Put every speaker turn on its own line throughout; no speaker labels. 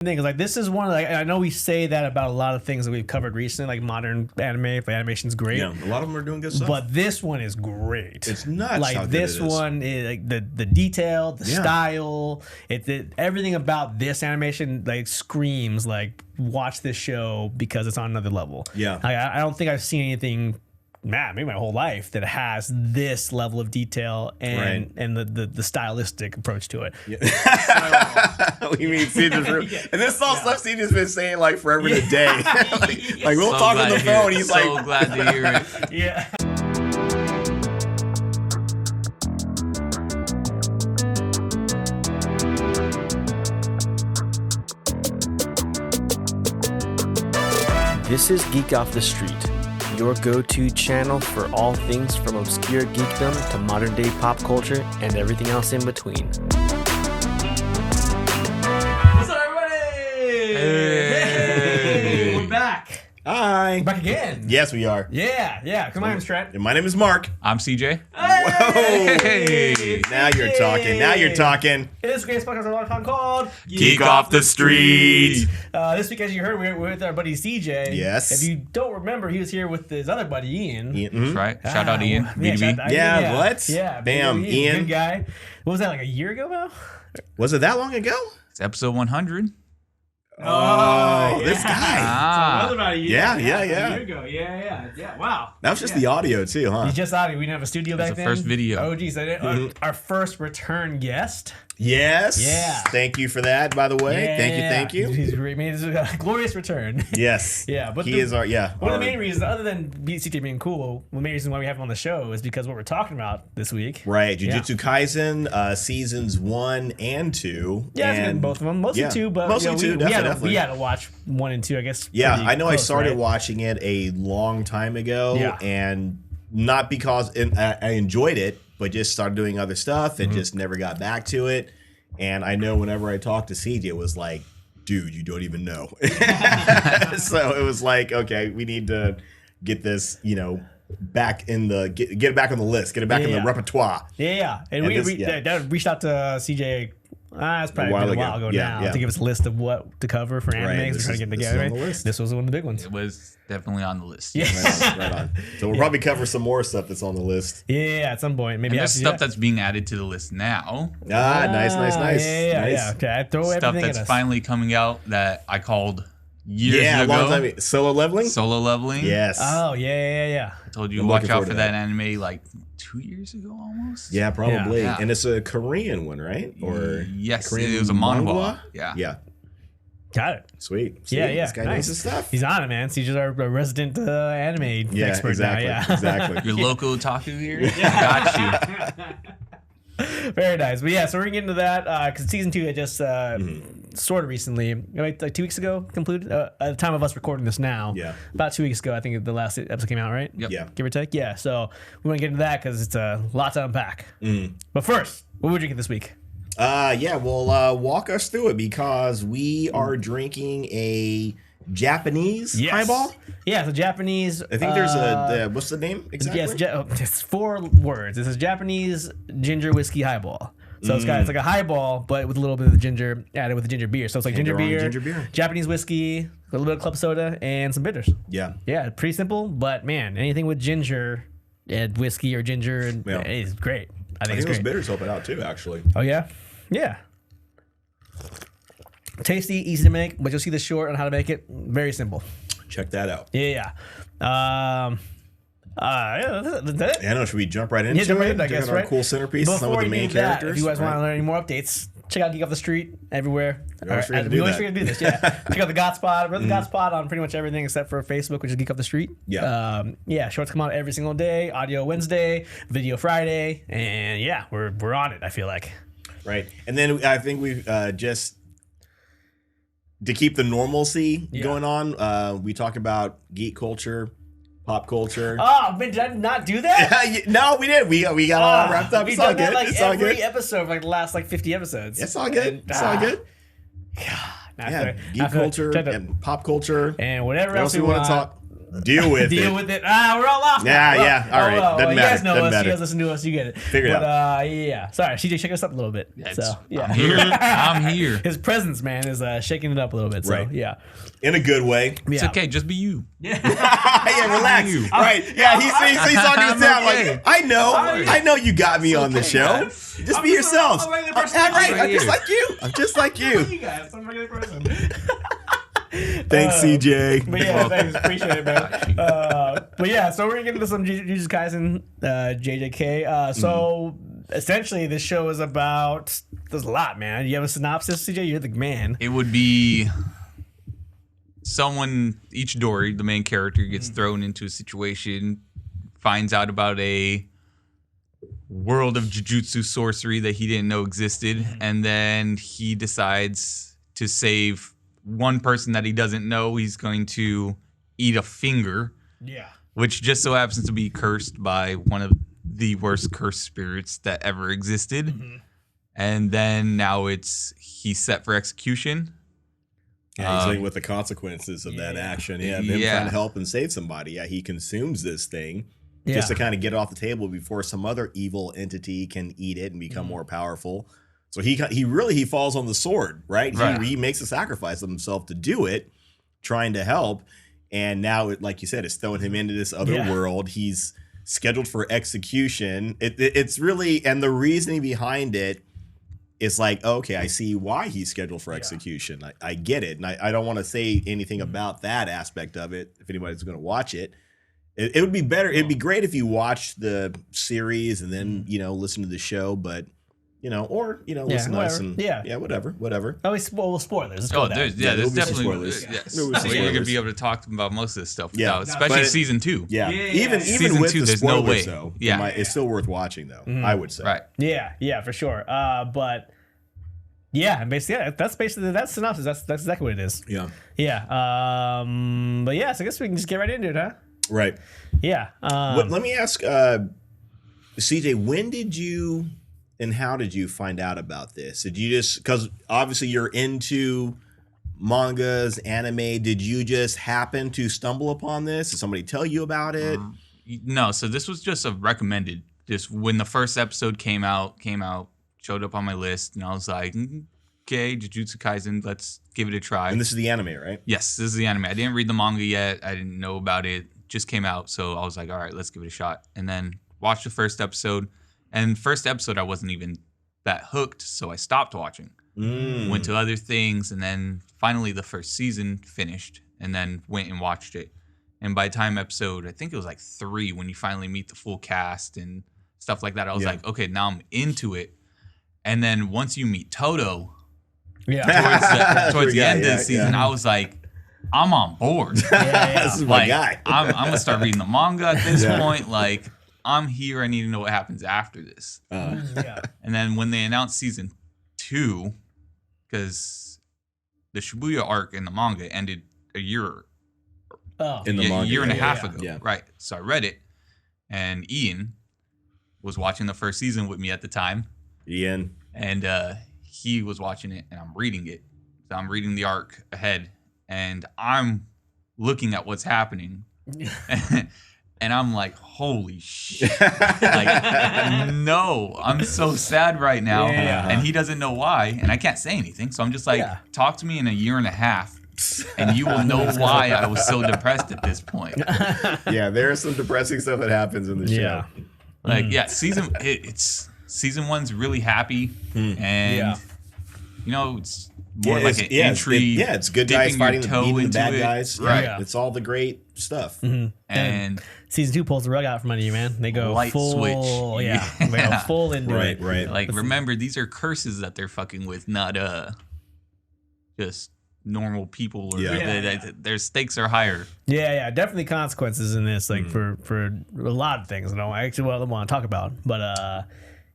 thing is like this is one of like I know we say that about a lot of things that we've covered recently, like modern anime. Animation's great.
Yeah, a lot of them are doing good stuff.
But this one is great.
It's nuts.
Like
how good
this
it is.
one is like the detail, the style, everything about this animation like screams like watch this show because it's on another level.
Yeah.
I don't think I've seen anything maybe my whole life that has this level of detail and the stylistic approach to it.
Yeah. We mean CJ's and this all stuff CJ's been saying like forever and a day. like we'll talk on the phone. He's like,
so glad to hear it.
Yeah. This is Geek Off The Street, your go-to channel for all things from obscure geekdom to modern-day pop culture and everything else in between. What's up, everybody? Hey! We're back.
hi.
We're back again.
Yes, we are.
Yeah. Come on, name's Trent.
And my name is Mark.
I'm CJ.
Hey! Now you're talking. Now you're talking.
It is the greatest podcast of all time called
Geek Off The Street.
This week, as you heard, we're with our buddy CJ.
Yes.
If you don't remember, he was here with his other buddy Ian.
Mhm.
Right. Shout out Ian. B2B.
Yeah, what?
Yeah.
Bam, Ian.
Good guy. What was that, like a year ago now?
Was it that long ago?
It's episode 100.
Oh, this guy.
Ah.
So that was about a year.
Yeah.
A year ago. Yeah. Wow.
That was just the audio too, huh?
He's just out. We didn't have a studio back
the
then.
first video.
Oh, geez. Our first return guest.
Yes.
Yeah.
Thank you for that, by the way. Thank you.
He's made his glorious return.
Yes.
Yeah, but
he is our
one of the main reasons, other than CJ being cool, the main reason why we have him on the show is because what we're talking about this week.
Right, Jujutsu Kaisen, seasons 1 and 2.
Yeah,
and
both of them, mostly two, but
mostly two,
we had to watch 1 and 2, I guess.
Yeah, I know.
Close,
I started
right?
watching it a long time ago,
Yeah.
and not because I enjoyed it, but just started doing other stuff and just never got back to it. And I know whenever I talked to CJ, it was like, dude, you don't even know. So it was like, okay, we need to get this, back in the get it back on the list, get it back in the repertoire.
Yeah. And we reached out to CJ. It's probably a while ago now to give us a list of what to cover for anime. We're trying to get together. This was one of the big ones.
It was definitely on the list.
Yeah.
Right on. So we'll probably cover some more stuff that's on the list.
Yeah, at some point. Maybe
and there's stuff that's being added to the list now.
Nice.
Yeah. Okay, I throw
Stuff
everything
that's
at us.
finally coming out that I called years
a
ago.
long time. Solo leveling?
Solo leveling.
Yes.
Oh, yeah.
I told you
I'm
watch
looking
out
forward
for
to
that
that.
anime like 2 years ago almost.
Yeah, probably.
Yeah.
And it's a Korean one, right? Or
yes,
Korean
it was a manhwa.
manhwa?
Yeah.
Yeah.
Got it.
Sweet.
Yeah.
This guy knows his stuff.
He's on it, man. CJ's our resident anime expert
exactly.
now. Yeah,
Exactly.
Your local otaku here. Got you.
Very nice. But yeah, so we're gonna get into that because season 2 had just sort of recently, like 2 weeks ago, concluded. At the time of us recording this now, about 2 weeks ago, I think the last episode came out, right?
Yep.
Yeah.
Give or take. Yeah. So we want to get into that because it's a lot to unpack. But first, what would you get this week?
Well, walk us through it because we are drinking a Japanese highball.
Yeah, so Japanese.
I think there's what's the name exactly?
Yeah, it's 4 words. This is Japanese ginger whiskey highball. So it's like a highball, but with a little bit of the ginger added with the ginger beer. So it's like ginger beer, Japanese whiskey, a little bit of club soda, and some bitters.
Yeah.
Yeah, pretty simple, but man, anything with ginger and whiskey or ginger is great. I think it's
those
great.
bitters help it out too, actually.
Oh, yeah? Yeah. Tasty, easy to make, but you'll see the short on how to make it. Very simple.
Check that out.
Yeah. That's it.
I don't know. Should we jump right into
jump right
it?
in, I guess,
Check out our
right?
cool centerpiece, some of
Before
the
you
main
do that,
characters.
if you guys want to learn any more updates, check out Geek Off The Street everywhere.
We always forget to do
always
that.
forget to do this, yeah. Check out the God Spot. We're the God Spot on pretty much everything except for Facebook, which is Geek Off The Street.
Yeah.
Shorts come out every single day. Audio Wednesday, video Friday, and yeah, we're on it, I feel like.
Right. And then I think we've just, to keep the normalcy going on, we talk about geek culture, pop culture.
Oh, man, did I not do that?
No, we did. We got all wrapped up.
We've
It's all
done that
good.
like
It's all
every
good.
episode for like the last 50 episodes.
It's all good. It's all good.
God,
Yeah, geek culture and pop culture.
And whatever
What
else
else
we
we want
want
to talk? Deal with
Deal
it.
with it. We're all off.
Yeah,
now.
yeah. All right.
Well,
Doesn't
you
matter.
guys know
Doesn't
us.
matter.
You guys listen to us. You get it.
Figure it
out. Yeah. Sorry, CJ, shake us up a little bit.
Yeah,
So yeah,
I'm here. I'm here.
His presence, man, is shaking it up a little bit. So
Right.
yeah.
In a good way.
It's okay. Just be you.
Yeah, relax. Right. Yeah, he's talking us down.
okay.
Like, I know you got me on the show.
man.
Just be yourselves.
I'm a regular person.
I'm just like you. I'm just like you.
You guys, I'm a regular person.
Thanks, CJ.
But yeah, thanks. Appreciate it, man. But yeah, so we're gonna get into some Jujutsu Kaisen, JJK. So essentially, this show is about. There's a lot, man. You have a synopsis, CJ? You're the man.
It would be each Dory, the main character, gets thrown into a situation, finds out about a world of Jujutsu sorcery that he didn't know existed, and then he decides to save one person that he doesn't know. He's going to eat a finger, which just so happens to be cursed by one of the worst cursed spirits that ever existed. And then now he's set for execution.
Yeah, he's dealing with the consequences of that action. Yeah, them trying to help and save somebody. Yeah, he consumes this thing just to kind of get it off the table before some other evil entity can eat it and become more powerful. So he falls on the sword, right? He makes a sacrifice of himself to do it, trying to help. And now, like you said, it's throwing him into this other world. He's scheduled for execution. It's really, and the reasoning behind it is like, okay, I see why he's scheduled for execution. I get it. And I don't want to say anything about that aspect of it if anybody's going to watch it. It would be better. It'd be great if you watched the series and then, listen to the show, but listen to us and whatever.
Oh, well, spoilers.
There's definitely
spoilers.
So you're gonna be able to talk about most of this stuff, especially
but
season 2.
Yeah, even
Season
with
2,
the
there's no way.
spoilers, though,
Yeah,
it's still worth watching, though. I would say.
right.
Yeah, for sure. But yeah, basically, that's synopsis. That's exactly what it is.
Yeah.
But yeah, so I guess we can just get right into it, huh?
Right.
Yeah.
Let me ask, CJ, when did you and how did you find out about this? Did you just, because obviously you're into mangas, anime, did you just happen to stumble upon this? Did somebody tell you about it?
No, so this was just a recommended. Just when the first episode came out, showed up on my list, and I was like, okay, Jujutsu Kaisen, let's give it a try.
And this is the anime, right?
Yes, this is the anime. I didn't read the manga yet. I didn't know about it. Just came out, so I was like, all right, let's give it a shot. And then watched the first episode. And first episode, I wasn't even that hooked, so I stopped watching. Went to other things, and then finally the first season finished, and then went and watched it. And by the time episode, I think it was like 3, when you finally meet the full cast and stuff like that, I was like, okay, now I'm into it. And then once you meet Toto, towards the end of the season, I was like, I'm on board.
This is my guy.
I'm gonna start reading the manga at this point. Like, I'm here. I need to know what happens after this. And then when they announced season 2, because the Shibuya arc in the manga ended a year and a half ago. Right. So I read it, and Ian was watching the first season with me at the time.
Ian.
And he was watching it, and I'm reading it. So I'm reading the arc ahead, and I'm looking at what's happening. And I'm like, holy shit. Like, no, I'm so sad right now. And he doesn't know why. And I can't say anything. So I'm just like, talk to me in a year and a half, and you will know why I was so depressed at this point.
Yeah, there's some depressing stuff that happens in the show.
Like, season 1's really happy. And, it's more like an entry.
It's good guys fighting the bad guys.
Right.
It's all the great stuff.
And
season 2 pulls the rug out from under you, man. They go
light
full
switch.
They go full into it.
Right.
Like, remember, these are curses that they're fucking with, not just normal people. Or their stakes are higher.
Yeah, definitely consequences in this, like for a lot of things. I actually want to talk about, but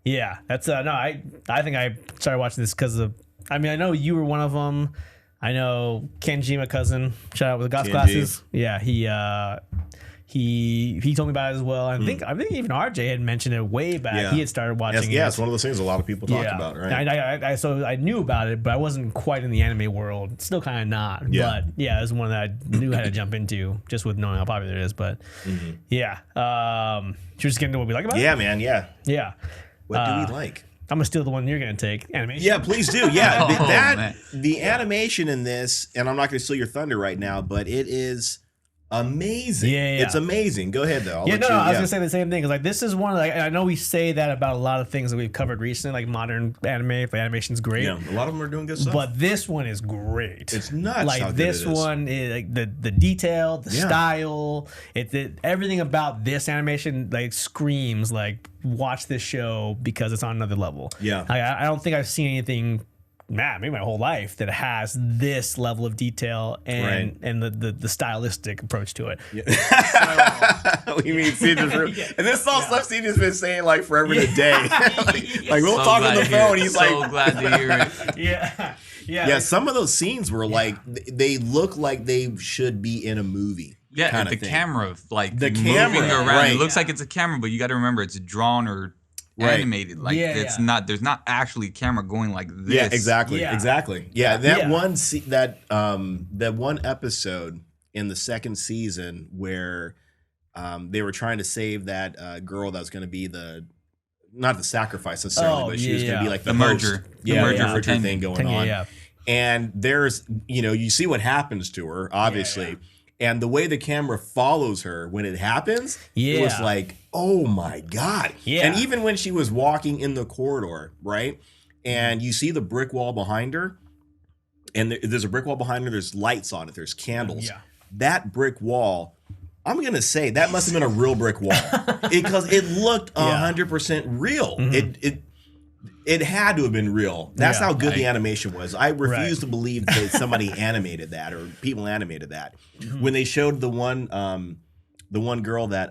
that's no. I think I started watching this because of. I mean, I know you were one of them. I know Kenji, my cousin, shout out with the golf classes. Yeah, he told me about it as well. I think even RJ had mentioned it way back.
Yeah.
He had started watching it.
Yeah, it's one of those things a lot of people talk about, right?
So I knew about it, but I wasn't quite in the anime world. Still kind of not.
Yeah.
But yeah, it was one that I knew how to jump into just with knowing how popular it is. But yeah. Should we just get into what we like about it?
Yeah, man. Yeah.
Yeah.
What do we like?
I'm gonna steal the one you're gonna take. Animation.
Yeah, please do. Yeah,
man.
the animation in this, and I'm not going to steal your thunder right now, but it is amazing.
Yeah.
It's amazing. Go ahead though.
I was gonna say the same thing. Cause like this is one of I know we say that about a lot of things that we've covered recently, like modern anime. The animation's great.
Yeah, a lot of them are doing good stuff.
But this one is great.
It's nuts.
Like
how good
this
it is.
one is like the detail, the style, everything about this animation like screams like watch this show because it's on another level.
Yeah.
I don't think I've seen anything. Maybe my whole life that has this level of detail and the stylistic approach to it.
We mean CJ's and this all stuff CJ's been saying like forever and a day. like we'll talk on the phone. He's like,
so glad to hear it.
Yeah. Some of those scenes were like they look like they should be in a movie.
Yeah, the camera like
the
moving
camera,
around.
right.
It looks like it's a camera, but you got to remember it's drawn or animated. Like it's not. There's not actually a camera going like this.
Yeah, exactly. Yeah, that one episode in the second season where they were trying to save that girl that was going to be not the sacrifice necessarily, but she was going to be like the
merger.
The merger thing going on.
Yeah.
And there's, you see what happens to her, obviously. Yeah. And the way the camera follows her when it happens, it was like, oh my God.
Yeah.
And even when she was walking in the corridor, right? And you see the brick wall behind her, and there's a brick wall behind her, there's lights on it, there's candles.
Yeah.
That brick wall, I'm going to say that must have been a real brick wall because it looked 100% real. Mm-hmm. It had to have been real. That's how good the animation was. I refuse to believe that somebody animated that or people animated that. When they showed the one girl that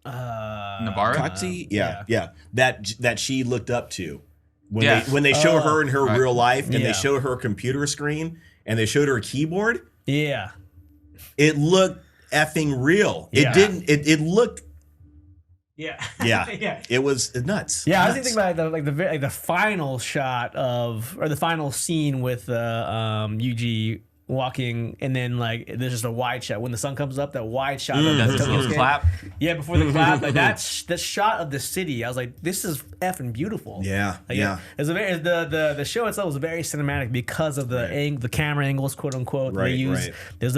Nabara?
Katsi? Yeah. That she looked up to. When they show her in her real life and they show her computer screen and they showed her keyboard.
Yeah.
It looked effing real.
Yeah.
It didn't it looked
Yeah.
It was nuts.
Yeah, I was thinking about the final shot or the final scene with Yuji walking, and then like there's just a wide shot when the sun comes up. That wide shot of
That's
Tokyo's
the
game.
clap.
Yeah, before the clap, like that shot of the city. I was like, this is effing beautiful.
Yeah,
like, it's the show itself was very cinematic because of the camera angles, quote unquote. They used. It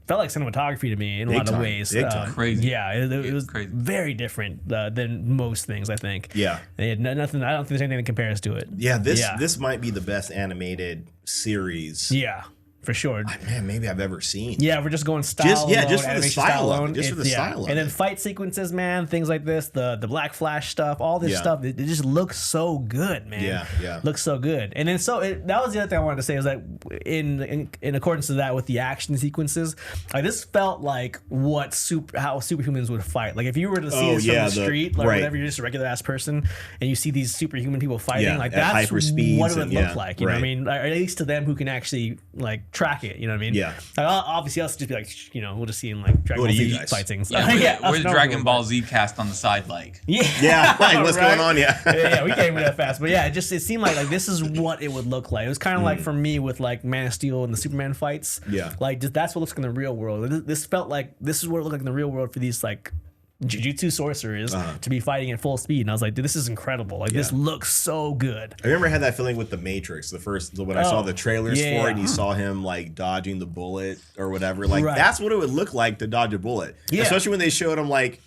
felt like cinematography to me in a lot of ways.
Big time.
Crazy.
Yeah, it was
crazy.
very different than most things. I think.
Yeah,
they had nothing. I don't think there's anything that compares to it.
Yeah, this might be the best animated series.
Yeah. For sure.
Man, maybe I've ever seen.
Yeah, we're just going style alone,
just for the style alone. Just for the style alone.
And then fight sequences, man, things like this, the Black Flash stuff, all this stuff, it just looks so good, man.
Yeah.
Looks so good. And then that was the other thing I wanted to say is that in accordance to that with the action sequences, like this felt like how superhumans would fight. Like if you were to see this from the street, like whatever, you're just a regular ass person and you see these superhuman people fighting, like that's
hyper speeds
what it would look like. You know what I mean? Or at least to them who can actually like track it, you know what I mean?
Yeah.
Like, obviously, us just be like, we'll just see in like Dragon Ball Z fight things.
We're the Dragon Ball Z cast on the side, like.
Yeah, like what's going on?
Yeah, we came that fast, but yeah, it seemed like this is what it would look like. It was kind of like for me with like Man of Steel and the Superman fights.
Yeah,
like that's what looks like in the real world. This felt like this is what it looked like in the real world for these like Jujutsu sorcerers to be fighting at full speed, and I was like, dude, this is incredible. Like this looks so good.
I remember I had that feeling with the Matrix, when I saw the trailers for it, and you saw him like dodging the bullet or whatever. Like that's what it would look like to dodge a bullet. Yeah. Especially when they showed him like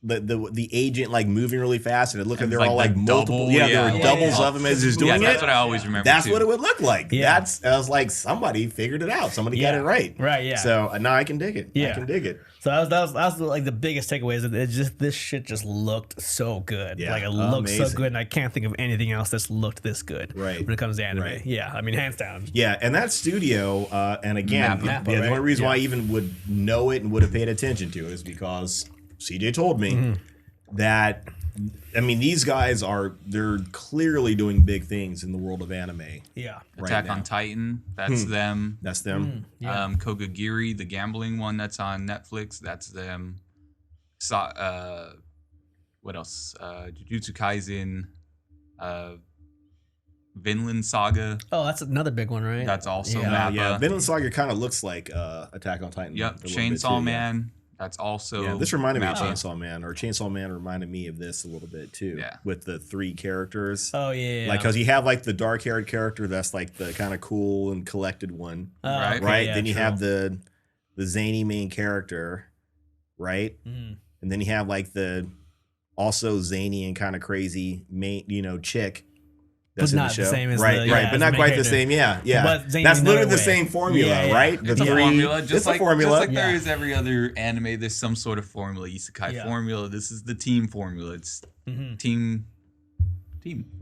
the agent like moving really fast, and it looked like they're all like multiple. There were doubles of him as he's doing it.
That's what I always remember.
That's what it would look like. Yeah. I was like, somebody figured it out. Somebody got it right.
Right. Yeah.
So now I can dig it.
Yeah.
I can dig it.
So that was like the biggest takeaway is that this shit just looked so good.
Yeah,
like it looked so good, and I can't think of anything else that's looked this good.
Right.
When it comes to anime.
Right.
Yeah, I mean hands down.
Yeah, and that studio, and again,
Mappa,
the only reason why I even would know it and would have paid attention to it is because CJ told me that I mean, these guys they're clearly doing big things in the world of anime.
Yeah.
Attack on Titan, that's them.
That's them.
Kogagiri, the gambling one that's on Netflix, that's them. What else? Jujutsu Kaisen, Vinland Saga.
Oh, that's another big one, right?
That's also
Yeah,
Mappa.
Vinland Saga kind of looks like Attack on Titan.
Yep, Chainsaw Man. That's also.
Yeah, this reminded me of
Mappa.
Chainsaw Man, or Chainsaw Man reminded me of this a little bit too.
Yeah.
With the 3 characters.
Oh yeah.
Like, because you have like the dark-haired character that's like the kind of cool and collected one,
Right.
right?
Yeah,
then you
true.
have the zany main character, right?
Mm.
And then you have like the also zany and kind of crazy main, chick. That's
But
in
not
the
the
show.
same as
right,
the- yeah,
right,
as
but
the
not
main
quite the
character.
same. Yeah.
But zany
That's
another
literally the
way.
same formula,
Yeah, yeah.
right?
It's
The
a
3
formula,
it's
just
a
like
formula.
just like there
Yeah.
is every other anime. There's some sort of formula, isekai
Yeah.
formula. This is the team formula. It's team.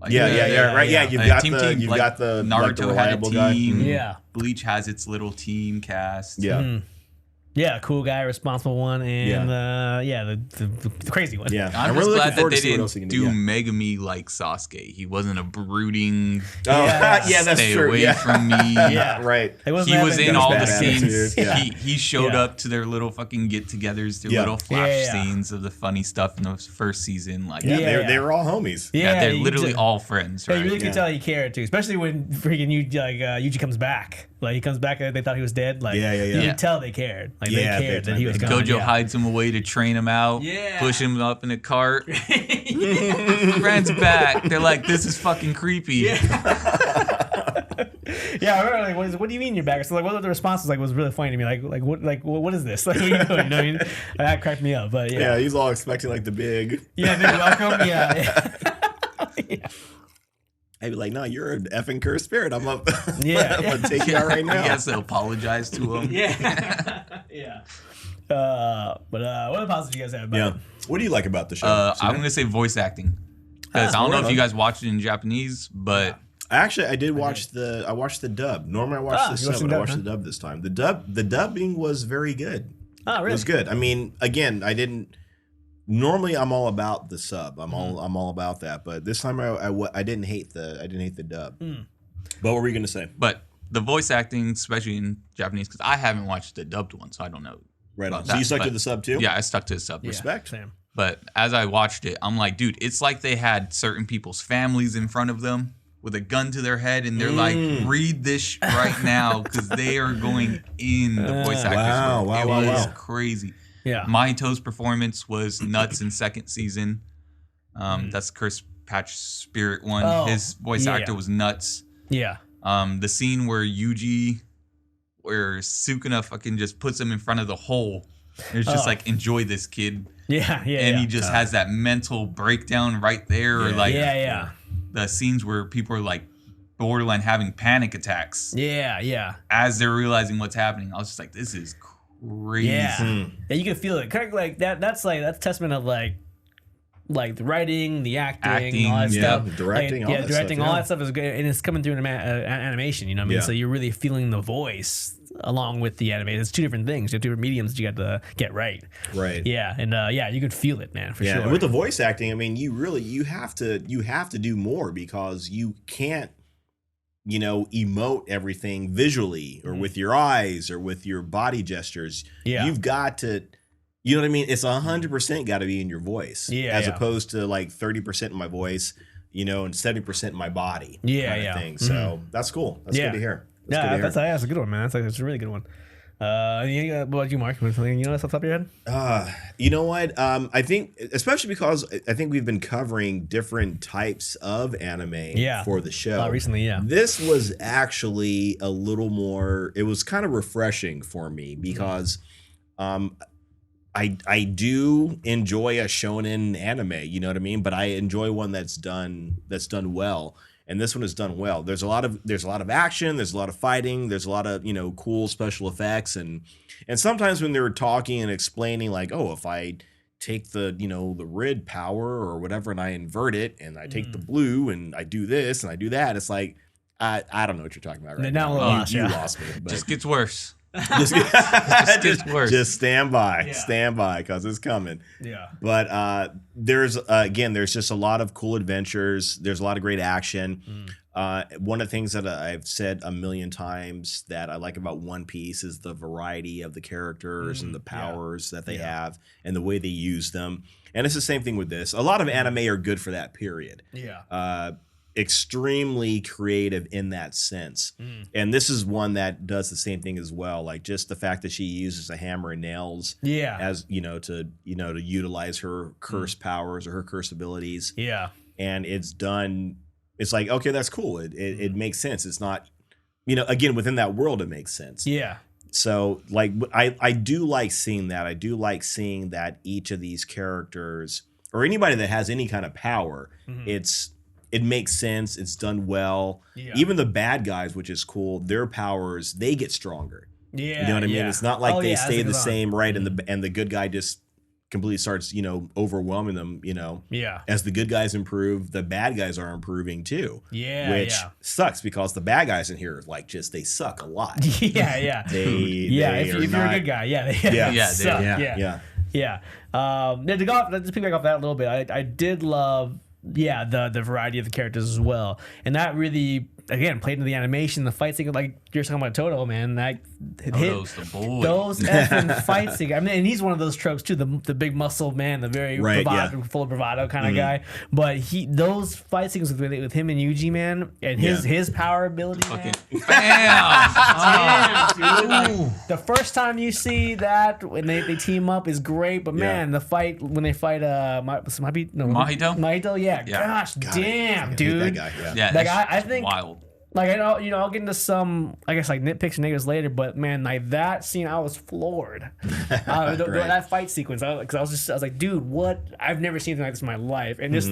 Like,
Yeah, right. Yeah, you've got the
like
got the
Naruto
like the
had a
reliable guy.
team.
Yeah.
Bleach has its little team cast.
Yeah.
Mm. Yeah, cool guy, responsible one, and the crazy one.
Yeah.
I'm
really
just glad
looking
that
forward
they
to see what else he
didn't
can
do
do.
Megami like Sasuke. He wasn't a brooding.
Oh,
Yeah.
yeah, that's
stay
true.
away
Yeah.
from me.
Yeah.
Right.
It wasn't
He was
having
in
those
all the
bad
scenes.
attitude. Yeah.
He showed
Yeah.
up to their little fucking get-togethers, their
Yeah.
little flash
Yeah.
scenes of the funny stuff in the first season. Like,
Yeah,
Yeah.
they were all homies.
yeah, they're
you
literally
ju-
all friends,
Yeah,
right?
you really
Yeah.
can tell he cared too, especially when freaking Yuji comes back. Like he comes back, and they thought he was dead. Like
Yeah.
you
Yeah.
could tell they cared. Like
Yeah,
they cared
big
that he
time,
was
big
gone.
Gojo
yeah.
hides him away to train him out,
Yeah.
push him up in a cart. Friends back. They're like, this is fucking creepy.
Yeah, I remember, like, what do you mean you're back? So like, what the response was really funny to me. Like what is this? Like, what are you doing? You know what I mean? That cracked me up. But
Yeah, he's all expecting like the big.
yeah, big welcome. Yeah. Yeah.
I'd be like, no, you're an effing cursed spirit. I'm up.
Yeah.
I'm gonna take you out right
He
now.
has to apologize to him.
Yeah. Yeah. But what other positives you guys have about
Yeah.
it?
What do you like about the show?
I'm gonna say voice acting because I don't know if you guys watched it in Japanese, but
Actually, I did watch I watched the dub. Normally I watch the
you
sub,
watched the
but I
dub,
watched
huh?
the dub this time. The dubbing was very good.
Oh,
It
really?
was good. I mean, again, I didn't. Normally, I'm all about the sub. I'm all about that. But this time, I didn't hate the dub.
Mm.
But what were you gonna say?
But the voice acting, especially in Japanese, because I haven't watched the dubbed one, so I don't know.
Right on.
about
So you
that,
stuck to
but-
the sub too?
Yeah, I stuck to the sub.
Yeah,
Respect.
Same.
But as I watched it, I'm like, dude, it's like they had certain people's families in front of them with a gun to their head, and they're like, read this right now, because they are going in the voice actors.
Wow,
world.
wow,
It
wow,
was
wow.
crazy.
Yeah.
Mahito's performance was nuts in second season. That's Chris Patch Spirit one.
Oh,
His voice
yeah.
actor was nuts.
Yeah.
The scene where Sukuna fucking just puts him in front of the hole. It's just like, enjoy this, kid.
Yeah. Yeah.
And
yeah.
he just has that mental breakdown right there. Or like
yeah.
the scenes where people are like borderline having panic attacks
Yeah. Yeah.
as they're realizing what's happening. I was just like, this is crazy.
Yeah. Yeah, you can feel it. Kind of like that. That's testament of like the writing, the acting, all that
yeah,
stuff.
the directing, all that
directing,
stuff,
all
yeah.
that stuff is good, and it's coming through in animation. You know what I mean?
Yeah.
So you're really feeling the voice along with the animation. It's two different things. You have two different mediums that you got to get right.
Right.
Yeah, and you could feel it, man, for
Yeah.
sure.
And with the voice acting, I mean, you have to do more because you can't, emote everything visually or with your eyes or with your body gestures.
Yeah.
You've got to, you know what I mean? It's 100% got to be in your voice.
Yeah,
As
yeah.
opposed to like 30% in my voice, and 70% in my body.
Yeah,
kind of
yeah.
thing. So that's cool. That's good to hear. That's good to hear.
That's a good one, man. That's a really good one. What about you, Mark? Something that's off the top of your head?
You know what? I think, especially because I think we've been covering different types of anime for the show.
Recently, yeah.
This was actually a little more, it was kind of refreshing for me because I do enjoy a shonen anime, you know what I mean? But I enjoy one that's done well. And this one is done well. There's a lot of action, there's a lot of fighting, there's a lot of, cool special effects, and sometimes when they were talking and explaining like, oh, if I take the, the red power or whatever and I invert it and I take the blue and I do this and I do that, it's like I don't know what you're talking about right now.
Now we're lost,
You
yeah.
lost me. But
Just gets worse.
just stand by because it's coming.
Yeah.
But there's just a lot of cool adventures. There's a lot of great action. One of the things that I've said a million times that I like about One Piece is the variety of the characters and the powers that they have and the way they use them. And it's the same thing with this. A lot of anime are good for that period.
Yeah.
Extremely creative in that sense. And this is one that does the same thing as well. Like just the fact that she uses a hammer and nails as, to utilize her curse powers or her curse abilities.
Yeah.
And it's done. It's like, okay, that's cool. It makes sense. It's not, again, within that world, it makes sense.
Yeah.
So like, I do like seeing that. I do like seeing that each of these characters or anybody that has any kind of power, it makes sense. It's done well. Yeah. Even the bad guys, which is cool, their powers, they get stronger.
Yeah.
You know what I mean? It's not like they stay the same, right?
Mm-hmm.
And the good guy just completely starts, overwhelming them,
Yeah.
As the good guys improve, the bad guys are improving too.
Yeah.
Which sucks because the bad guys in here, like, they suck a lot.
Yeah. Yeah. If you're a good guy, they suck. Yeah. To go off, let's piggyback off that a little bit. I did love the variety of the characters as well, and that really again played into the animation, the fight scene. Like you're talking about Toto, man, those effing fight scene. I mean, and he's one of those tropes too, the big muscle man, the very full of bravado kind of guy. But those fight scenes with him and Yuji, man, and his power ability, man. Damn, dude. Like, the first time you see that when they team up is great, but man, the fight when they fight Mahito, gosh damn, dude.
That guy,
like I think
wild.
Like I'll get into some, I guess, like nitpicks and negatives later, but man, like that scene, I was floored. That fight sequence, I was like, dude, what? I've never seen anything like this in my life, and just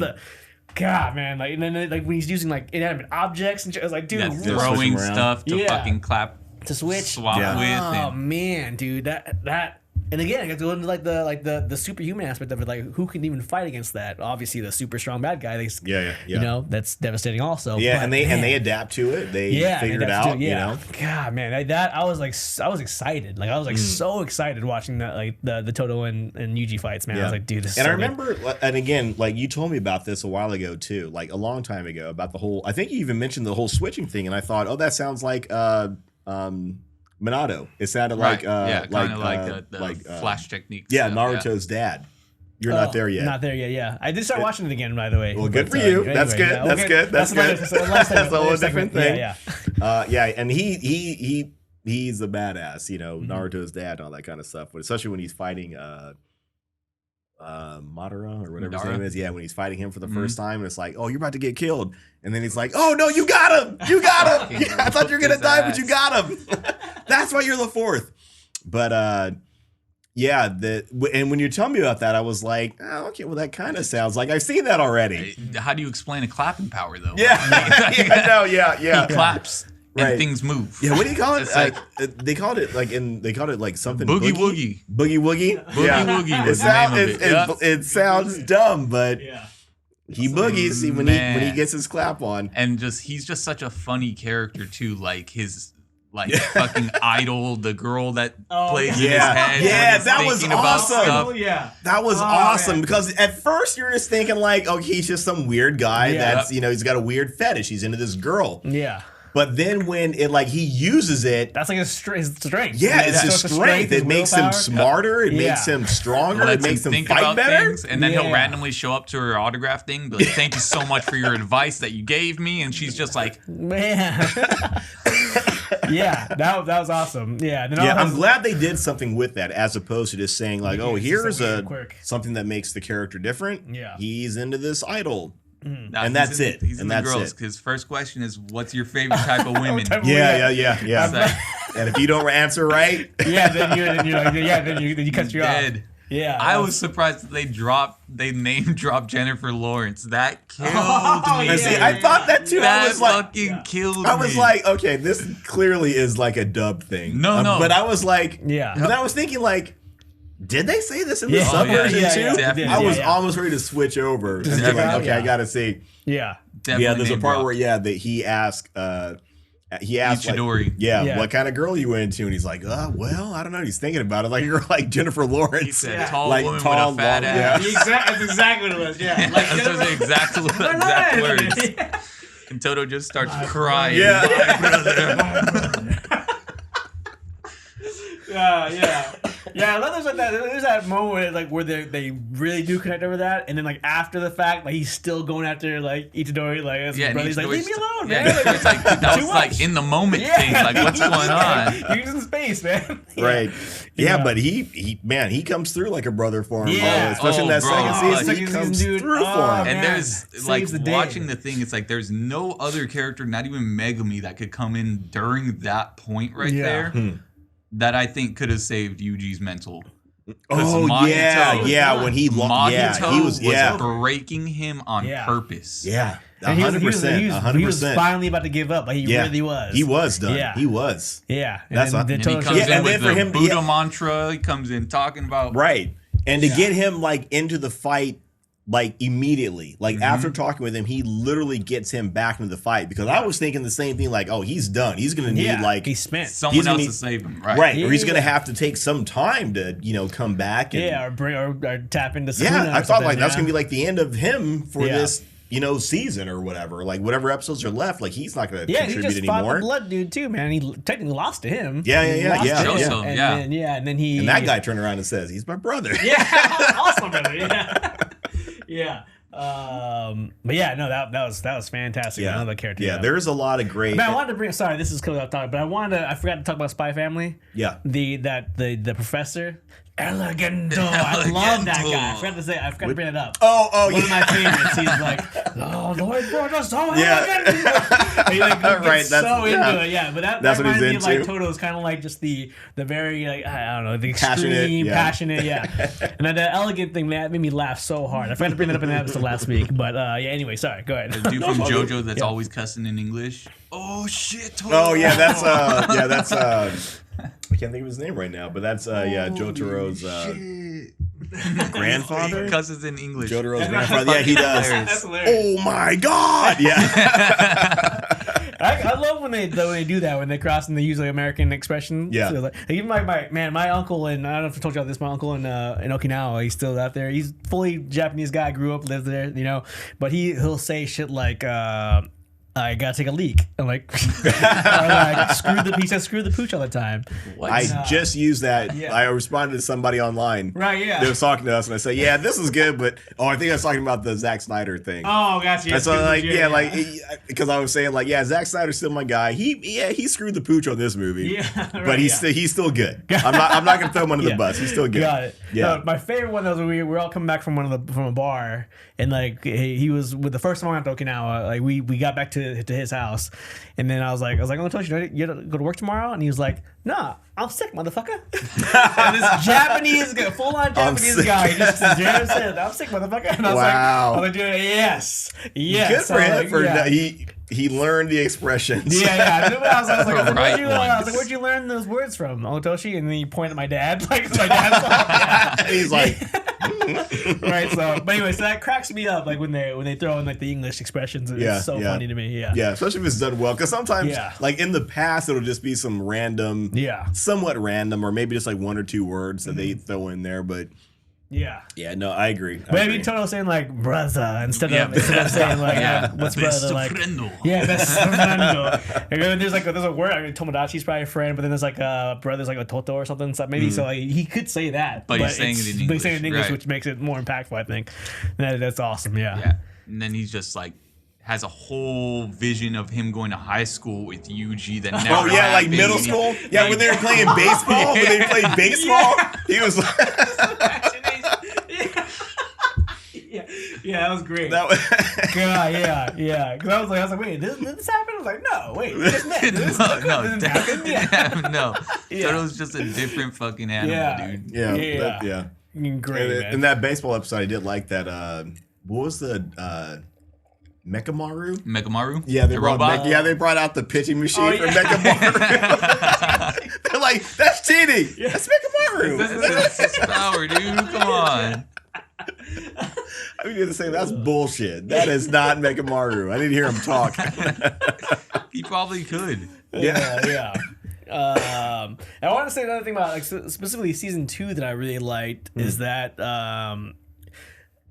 God, man, like, and then like when he's using like inanimate objects and shit, I was like, dude,
throwing stuff to fucking swap
with.
Oh
man, dude, that. And again, I got to go into like the superhuman aspect of it. Like, who can even fight against that? Obviously, the super strong bad guy. That's devastating. Also,
but, and they adapt to it. They figure it out.
God, man, I was excited. Like, I was like so excited watching that, like the Toto and Yuji fights. Man, I was like, dude, this is
I remember, and again, like you told me about this a while ago too, like a long time ago, about the whole. I think you even mentioned the whole switching thing, and I thought, oh, that sounds like Minato. It sounded like
the flash techniques.
Yeah, Naruto's dad. You're not there yet.
Not there yet. Yeah, I did start watching it again, by the way.
Well, good for you. Anyway, that's good. That's good. That's good. That's a whole different thing. Yeah. And he's a badass. Naruto's dad and all that kind of stuff. But especially when he's fighting Madara or whatever his name is. Yeah, when he's fighting him for the first time, and it's like, oh, you're about to get killed, and then he's like, oh no, you got him. I thought you were gonna die, but you got him. That's why you're the fourth. But and when you tell me about that, I was like, oh, okay, well that kind of sounds like I've seen that already.
How do you explain a clapping power though?
Yeah,
He claps. And things move.
Yeah, what do you call it? They called it like something
boogie woogie.
Boogie woogie.
Woogie was the name of it.
It sounds dumb, but he boogies when he gets his clap on.
And he's just such a funny character too. Like his fucking idol, the girl that plays in his head.
Yeah, that was awesome. That was awesome,
man.
Because at first you're just thinking like, okay, he's just some weird guy that's he's got a weird fetish. He's into this girl.
Yeah.
But then when he uses it,
that's like his strength.
Yeah, it's his strength. It makes him smarter. It makes him stronger. It makes him fight better.
And then he'll randomly show up to her autograph thing, be like, "Thank you so much for your advice that you gave me." And she's just like,
"Man." That was awesome. Yeah,
I'm glad they did something with that, as opposed to just saying like, "Oh, here's something that makes the character different."
Yeah,
he's into this idol.
No,
and that's it.
He's
and
in the girls. His first question is, "What's your favorite type of women?"
Yeah. And if you don't answer right,
then you cut you off. Yeah,
I was surprised that they name dropped Jennifer Lawrence. That killed me.
See, I thought that too.
That fucking killed me.
I was like, okay, this clearly is like a dub thing.
No.
But I was like, But I was thinking like, did they say this in the sub version too? I was almost ready to switch over. I gotta see.
Yeah.
Definitely there's a part where that he asked he asked, like,
Itadori.
what kind of girl you into? And he's like, well, I don't know. He's thinking about it. Like, you're like Jennifer Lawrence.
He said, tall
like,
woman
tall,
with a fat ass.
That's exactly what it was. Yeah, like,
those are the exact words. And Toto just starts crying.
Yeah.
Yeah, I love there's like that. There's that moment like where they really do connect over that, and then like after the fact, like he's still going after like Itadori, like as his brother. He's like, leave me alone, man.
Yeah, it's like that was like in the moment thing. Like, what's going on?
He's in space, man.
Right. Yeah, but he comes through like a brother for him.
Yeah.
Especially in that second season, he comes through for him.
And there's like watching the thing. It's like there's no other character, not even Megumi, that could come in during that point there. That I think could have saved Yuji's mental.
Oh Mahito, when he was
breaking him on purpose.
Yeah, 100%.
He was finally about to give up. Like he really was.
He was done. Yeah. He was.
Yeah,
and he comes in with the Buddha mantra. He comes in talking about
and to get him like into the fight. Like immediately, like after talking with him, he literally gets him back into the fight because I was thinking the same thing. Like, oh, he's done. He's gonna need like
he's spent
someone else to save him, right?
Or he's gonna have to take some time to come back. And,
or tap into.
I thought like that's gonna be like the end of him for this season or whatever. Like whatever episodes are left, like he's not gonna contribute
he just
anymore.
Fought the blood dude too, man. He technically lost to him.
And then he and that guy turned around and says, "He's my brother."
Yeah, awesome brother. Yeah. But yeah, no, that was fantastic.
Yeah.
Another character.
Yeah, there's a lot of great.
I wanted to bring. Sorry, this is coming off topic, but I forgot to talk about Spy Family.
Yeah.
The professor. Elegando. I love that guy. I forgot to bring it up.
One
of my favorites. He's like, oh, Lord, so elegant. He like gets so into it. Yeah, but that reminds me of like Toto's kind of like just the very like I don't know, the extreme passionate. And then the elegant thing that made me laugh so hard. I forgot to bring that up in the episode last week. But anyway, sorry. Go ahead.
The dude from JoJo that's always cussing in English. Oh shit. Toto.
Oh yeah, that's I can't think of his name right now, but that's Jotaro's grandfather.
He cusses in English.
Jotaro's grandfather. Yeah, he does.
That's hilarious.
Oh my god! Yeah.
I love when they do that when they cross and they use like American expression.
Yeah.
So like, even my uncle, and I don't know if I told you about this. My uncle in Okinawa, he's still out there. He's fully Japanese guy, grew up, lived there, but he'll say shit like. I gotta take a leak. I'm like, he says screw the pooch all the time.
What? I just used that. Yeah. I responded to somebody online.
Right, yeah.
They was talking to us and I said, yeah, this is good, but I think I was talking about the Zack Snyder thing.
Oh, gotcha.
And so because I was saying like, yeah, Zack Snyder's still my guy. He screwed the pooch on this movie. Yeah. Right, but he's still good. I'm not gonna throw him under the bus. He's still good.
Got it. Yeah. No, my favorite one was we were all coming back from a bar and like he was with the first time I went to Okinawa, like we got back to his house, and then I was like, oh, Tosh, you gotta go to work tomorrow? And he was like, nah, I'm sick, motherfucker. And this Japanese guy, full on Japanese guy, just said, I'm sick, motherfucker. And I was like, yes.
Good for him. He learned the expressions.
Yeah. I was like, where'd you learn those words from, Otoshi? And then he pointed at my dad, like my dad's
he's like.
Right, but anyway, so that cracks me up, like when they throw in like the English expressions. It's so funny to me. Yeah,
especially if it's done well, because sometimes like in the past it'll just be some random, somewhat random, or maybe just like one or two words that they throw in there, but no, I agree.
But I mean, Toto saying like brother instead of saying like what's brother like best friendo. And there's a word. I mean, Tomodachi's probably a friend, but then there's like brother's like a Toto or something. So maybe so like he could say that,
but he's saying it in English,
which makes it more impactful. I think that's awesome.
Yeah, and then he's just like. Has a whole vision of him going to high school with Yuji that never happened.
Like middle school? Yeah, when they were playing baseball? When they played baseball? He was like...
Yeah, that was great. God, yeah. Because I was like, wait, did this happen? I was like, no, wait, this didn't happen. Yeah.
No. Toto's just a different fucking animal, dude.
Yeah.
Great, man.
In that baseball episode, I did like that, what was the... Mechamaru? Yeah, they brought out the pitching machine for Mechamaru. They're like, that's cheating. That's Mechamaru.
This is power, dude. Come on.
I was going to say, that's bullshit. That is not Mekamaru. I didn't hear him talk.
He probably could.
Yeah. I want to say another thing about specifically season 2 that I really liked is that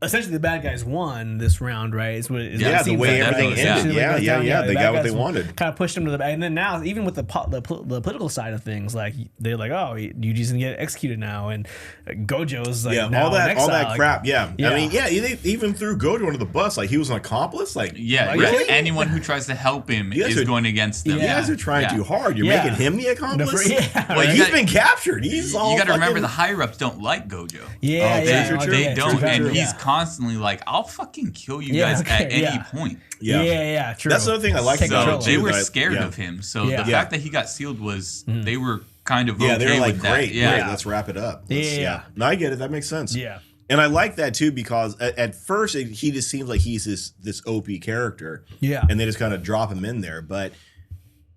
essentially the bad guys won this round, right? Is what
the way everything ended. Yeah. They got what they wanted.
Kind of pushed them to the back, and then now even with the political side of things, like they're like, oh, Yuji's gonna get executed now, and Gojo's like now
all that
in exile.
all that crap. Yeah. I mean, they even threw Gojo under the bus, like he was an accomplice. Like,
really? Anyone who tries to help him is going against them.
You guys are trying too hard. You're making him the accomplice.
Well,
he's been captured. He's all.
You got to remember the higher ups don't like Gojo.
They
don't, and he's constantly like, I'll fucking kill you guys at any point.
Yeah,
true.
That's the other thing I like about it.
They were scared of him. So the fact that he got sealed was they were kind of
they were like,
with
great,
that.
let's wrap it up.
Yeah.
No, I get it. That makes sense.
Yeah.
And I like that too because at first he just seems like he's this OP character.
Yeah.
And they just kind of drop him in there, but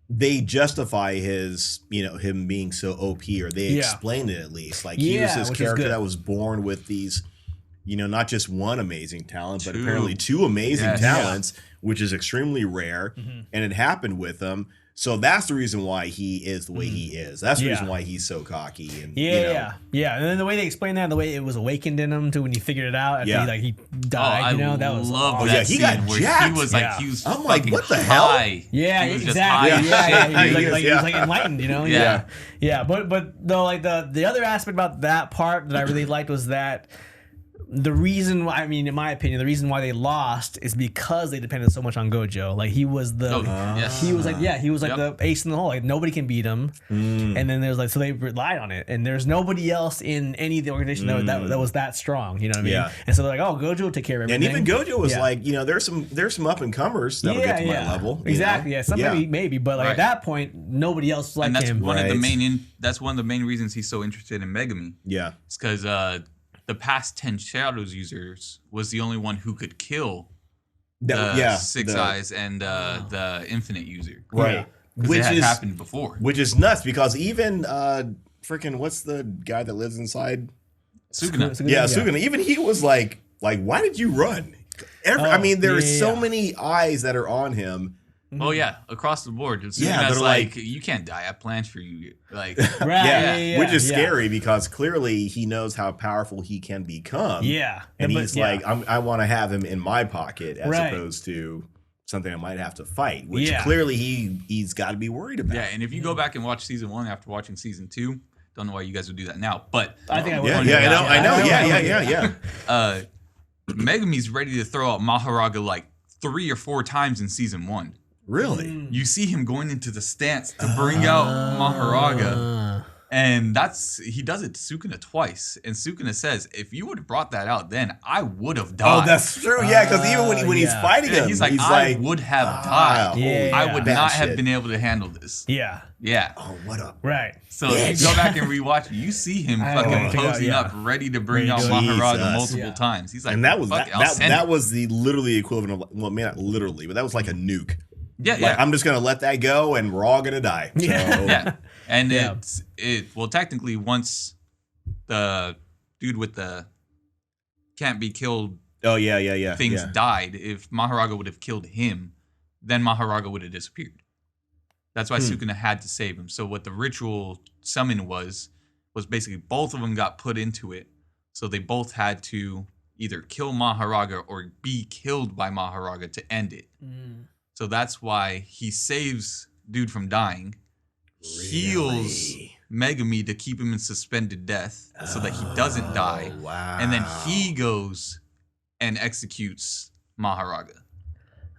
they justify his, him being so OP, or they explain it at least. Like he was this character that was born with these, not just one amazing talent, but apparently 2 amazing talents, which is extremely rare. And it happened with him. So that's the reason why he is the way he is. That's the reason why he's so cocky. And
And then the way they explained that, the way it was awakened in him to when he figured it out after he died. That was
love
awesome.
that
he
scene
got
where
jacked.
he was like, he was
I'm like, what the hell?
high.
Yeah,
he was
exactly.
Just high
He was like enlightened, Yeah. But though, like the other aspect about that part that I really liked was that the reason why, in my opinion, the reason why they lost is because they depended so much on Gojo. Like he was the the ace in the hole. Like nobody can beat him. And then there's so they relied on it. And there's nobody else in any of the organization that was that strong. You know what I mean? Yeah. And so they're like, oh, Gojo will take care of everything.
And even Gojo was like, there's some up and comers that'll get to my level.
Exactly. Yeah. Somebody maybe, but at that point, nobody else like
that's
him.
One of the that's one of the main reasons he's so interested in Megami.
Yeah.
It's because the past 10 Shadows users was the only one who could kill the Six Eyes and the Infinite user.
Right.
Which had happened before.
Which is nuts because even freaking what's the guy that lives inside?
Sukuna.
Sukuna. Even he was like, why did you run? There are so many eyes that are on him.
Oh yeah, across the board. That's like you can't die. I planned for you. Like
which is scary because clearly he knows how powerful he can become.
Yeah,
and he's like, I want to have him in my pocket as opposed to something I might have to fight. Which clearly he's got to be worried about.
Yeah, and if you go back and watch season 1 after watching season 2, don't know why you guys would do that now, but
I think I would.
I know.
Megami's ready to throw out Maharaga like 3 or 4 times in season 1.
Really?
You see him going into the stance to bring out Maharaga. And he does it to Sukuna twice. And Sukuna says, if you would have brought that out then, I would have died.
Oh, that's true. Yeah, because even when he's fighting him,
he's like, I would have died. I would not have been able to handle this.
Yeah.
Yeah.
Oh, what up?
Right.
So if you go back and rewatch, you see him fucking posing up, ready to bring out Maharaga multiple times. He's like,
and that was the literally equivalent of, well, maybe not literally, but that was like a nuke.
Yeah,
I'm just gonna let that go, and we're all gonna die. So.
Yeah, and well, technically, once the dude with the can't be killed.
Oh yeah.
Things died. If Maharaga would have killed him, then Maharaga would have disappeared. That's why Sukuna had to save him. So what the ritual summon was basically both of them got put into it. So they both had to either kill Maharaga or be killed by Maharaga to end it. So that's why he saves dude from dying, heals Megami to keep him in suspended death so that he doesn't die.
Wow.
And then he goes and executes Maharaga.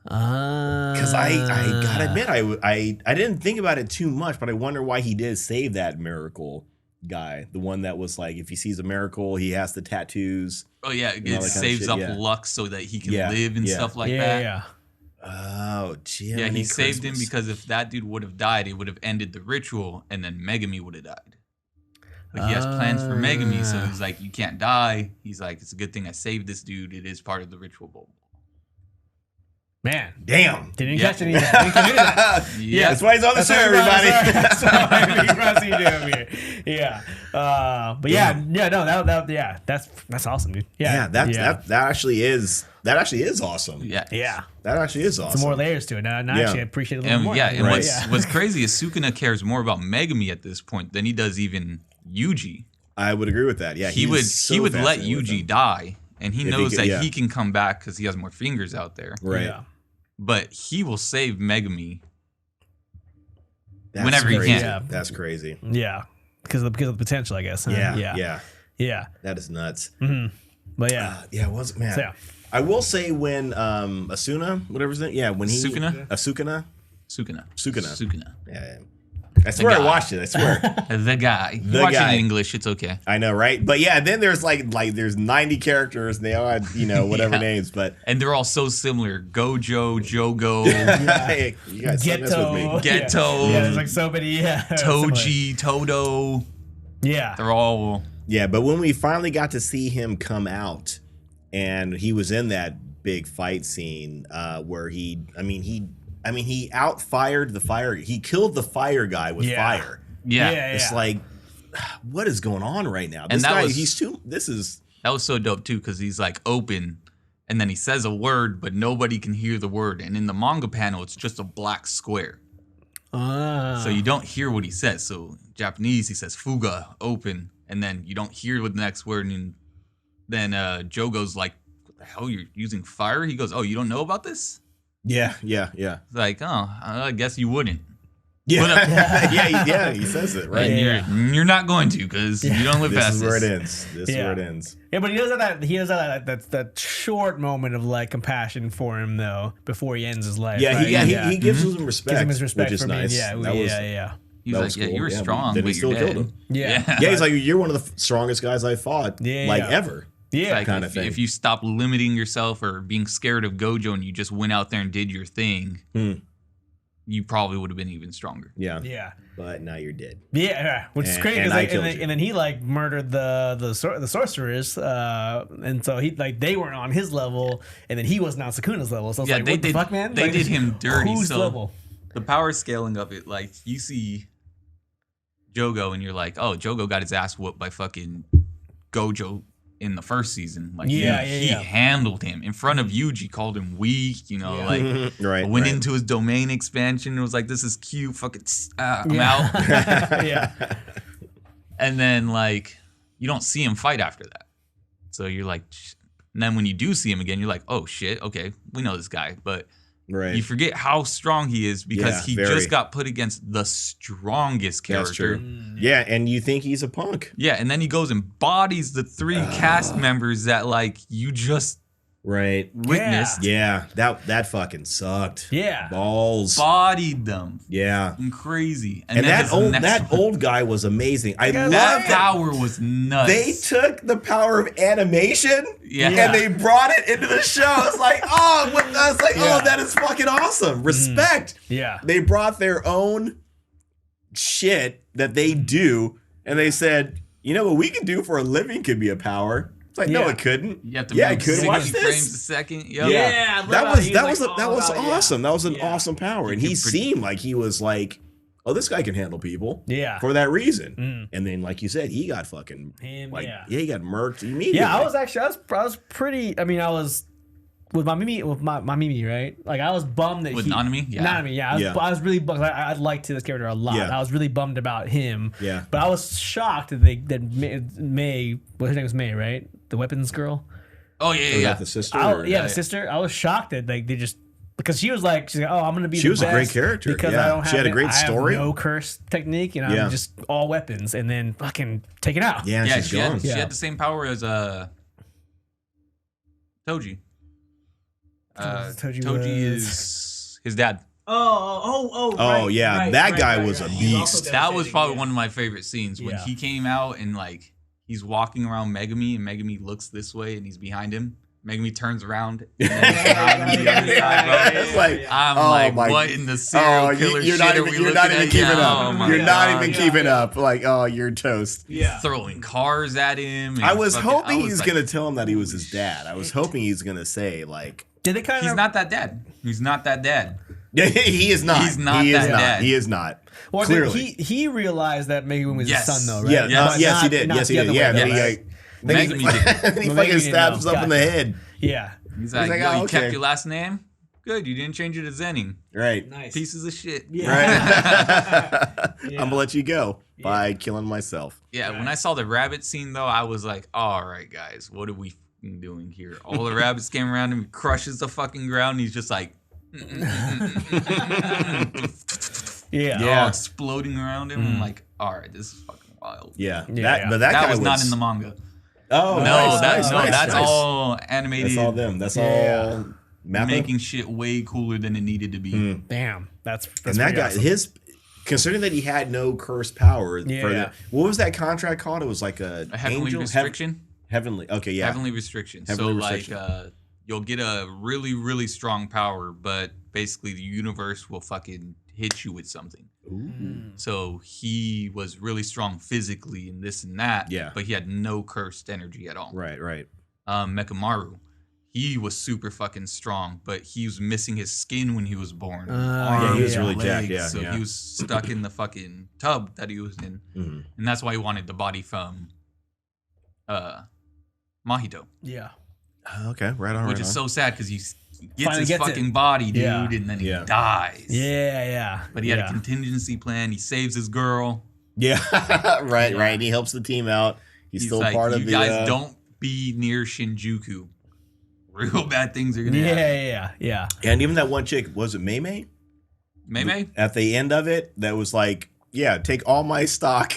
Because I gotta admit, I didn't think about it too much, but I wonder why he did save that miracle guy. The one that was like, if he sees a miracle, he has the tattoos.
Oh yeah, it saves up luck so that he can live and stuff like that.
Yeah.
Oh, gee.
Yeah, he saved him because if that dude would have died, it would have ended the ritual, and then Megami would have died. But he has plans for Megami, so he's like, you can't die. He's like, it's a good thing I saved this dude. It is part of the ritual.
Man,
damn.
Didn't catch any of that. Didn't catch any of that.
Yeah,
that's why he's on the show, everybody.
That's why yeah. But that's awesome, dude. Yeah,
that actually is awesome.
Yeah.
That actually is awesome.
Some more layers to it. Now actually I appreciate it a little more.
Yeah, and what's crazy is Sukuna cares more about Megami at this point than he does even Yuji.
I would agree with that. Yeah,
he would let Yuji die, and he knows that he can come back because he has more fingers out there.
Right.
Yeah.
But he will save Megami
That's
whenever
crazy.
he can.
Yeah. That's crazy.
Yeah. Because of the potential, I guess. Huh? Yeah.
That is nuts.
Mm-hmm. But yeah.
It was, man.
So, yeah.
I will say when Asuna, whatever his name, when he
Sukuna.
Sukuna. Yeah. I swear I watched it. I swear.
The guy. You watch it in English. It's okay.
I know, right? But yeah, then there's like there's 90 characters and they all had, whatever names, but
and they're all so similar. Gojo, Jogo,
hey, you guys mess with me.
Geto.
Yeah, there's like so many. Yeah.
Toji, Todo.
Yeah.
They're all.
Yeah, but when we finally got to see him come out, and he was in that big fight scene where he outfired the fire. He killed the fire guy with fire.
Yeah.
It's like, what is going on right now?
And that
was
so dope too, because he's like open, and then he says a word, but nobody can hear the word. And in the manga panel, it's just a black square. So you don't hear what he says. So Japanese, he says fuga, open, and then you don't hear what the next word. And then Jogo's like, "What the hell? You're using fire?" He goes, "Oh, you don't know about this?"
Yeah.
It's like, oh, I guess you wouldn't.
Yeah, he says it, right?
And you're not going to, because you don't live past this.
This is where it ends. This is where it ends.
Yeah, but he does have that short moment of like compassion for him though before he ends his life.
Yeah,
right?
he gives him respect.
Gives him his respect,
which is
for
nice.
Yeah.
He's like,
cool.
you were strong,
then
but
he still
you're dead.
killed him.
Yeah.
Yeah, he's like, you're one of the strongest guys I fought, ever.
Yeah,
like
kind of thing.
If you stop limiting yourself or being scared of Gojo and you just went out there and did your thing, you probably would have been even stronger.
Yeah.
But now you're dead.
Yeah, which is crazy. And then he like murdered the sorcerers, and so he like they weren't on his level, and then he wasn't on Sukuna's level. So I was like, what the fuck, man?
They did him dirty.
Whose
so
level?
The power scaling of it, like you see Jogo and you're like, oh, Jogo got his ass whooped by fucking Gojo in the first season. Like he handled him in front of Yuji, called him weak, like went into his domain expansion and was like, this is cute, fucking I'm out.
Yeah.
And then like you don't see him fight after that. So you're like, and then when you do see him again, you're like, oh shit, okay, we know this guy. But you forget how strong he is because he just got put against the strongest character.
That's true. Yeah, and you think he's a punk.
Yeah, and then he goes and bodies the 3 cast members that like you just witnessed.
Yeah, that fucking sucked.
Yeah.
Balls.
Bodied them.
Yeah.
And crazy.
And that old guy was amazing. I love
that power was nuts.
They took the power of animation and they brought it into the show. It's like, that is fucking awesome. Respect.
Yeah.
They brought their own shit that they do and they said, you know what we can do for a living could be a power. It's like, no, it couldn't.
You have to move 60 frames a second. Yep.
Yeah,
that was awesome. That was an awesome power. And he seemed like he was like, oh, this guy can handle people.
Yeah.
For that reason. And then, like you said, he got fucking he got murked immediately.
Yeah, I was pretty. I mean, I was with my Mimi, right? Like I was bummed that
with Nanami.
Yeah, I was really bummed. I liked this character a lot.
Yeah.
I was really bummed about him.
Yeah,
but I was shocked that May, what her name was May, right? The weapons girl.
Oh yeah.
The sister.
The sister. I was shocked that they just. Because she's like, oh, I'm gonna be.
She was a great character
because I don't have.
She had a great story.
I have no curse technique, and I'm just all weapons, and then fucking take it out.
Yeah, she's gone.
She had the same power as Toji. Toji is his dad.
That guy was a beast.
That was probably one of my favorite scenes when he came out and like he's walking around Megami and Megami looks this way and he's behind him. Megami turns around and then he's behind the other side, bro.
It's like,
I'm what in the serial killer
you're
shit
not
are we
even
looking at?
keeping up.
Oh
You're not even keeping up. Like, oh, you're toast.
Yeah. Throwing cars at him.
I was hoping he's gonna tell him that he was his dad. I was hoping he's gonna say like,
Did they kind of?
He's not that dad. He's not that dad.
He is not.
He's not that dad.
He is not.
Well, clearly, he realized that Megumin was his son, though, right?
Yeah, yes, he did. Yes, he did. Yeah, then he fucking stabs himself in the head.
Yeah.
He's like, you kept your last name? Good, you didn't change it to Zenin.
Right.
Nice.
Pieces of shit.
Yeah. Right. I'm going to let you go by killing myself.
Yeah, when I saw the rabbit scene, though, I was like, all right, guys, what are we doing here? All the rabbits came around him, crushes the fucking ground, and he's just like... all exploding around him. I'm like, all right, this is fucking wild.
Yeah.
But that was not in the manga.
Oh,
no, that's all animated.
That's all them. That's all...
Making shit way cooler than it needed to be.
Damn, that's
and that guy,
awesome.
Considering that he had no cursed power. What was that contract called? It was like a
heavenly restriction.
Heavenly, okay, yeah.
Heavenly restriction.
Restriction.
Like, you'll get a really, really strong power, but basically the universe will fucking hit you with something.
Ooh.
So he was really strong physically and this and that.
Yeah.
But he had no cursed energy at all.
Right.
Mekamaru. He was super fucking strong, but he was missing his skin when he was born.
He was really jacked. Yeah,
so he was stuck in the fucking tub that he was in, and that's why he wanted the body from Mahito.
Yeah.
Okay, right on.
Which is so sad because he gets his fucking body, dude, and then he dies.
Yeah.
But he had a contingency plan. He saves his girl.
Yeah, right. And he helps the team out. He's still
like,
part of the.
You guys don't be near Shinjuku. Real bad things are gonna happen.
Yeah.
And even that one chick, was it Mei? At the end of it, that was like, take all my stock.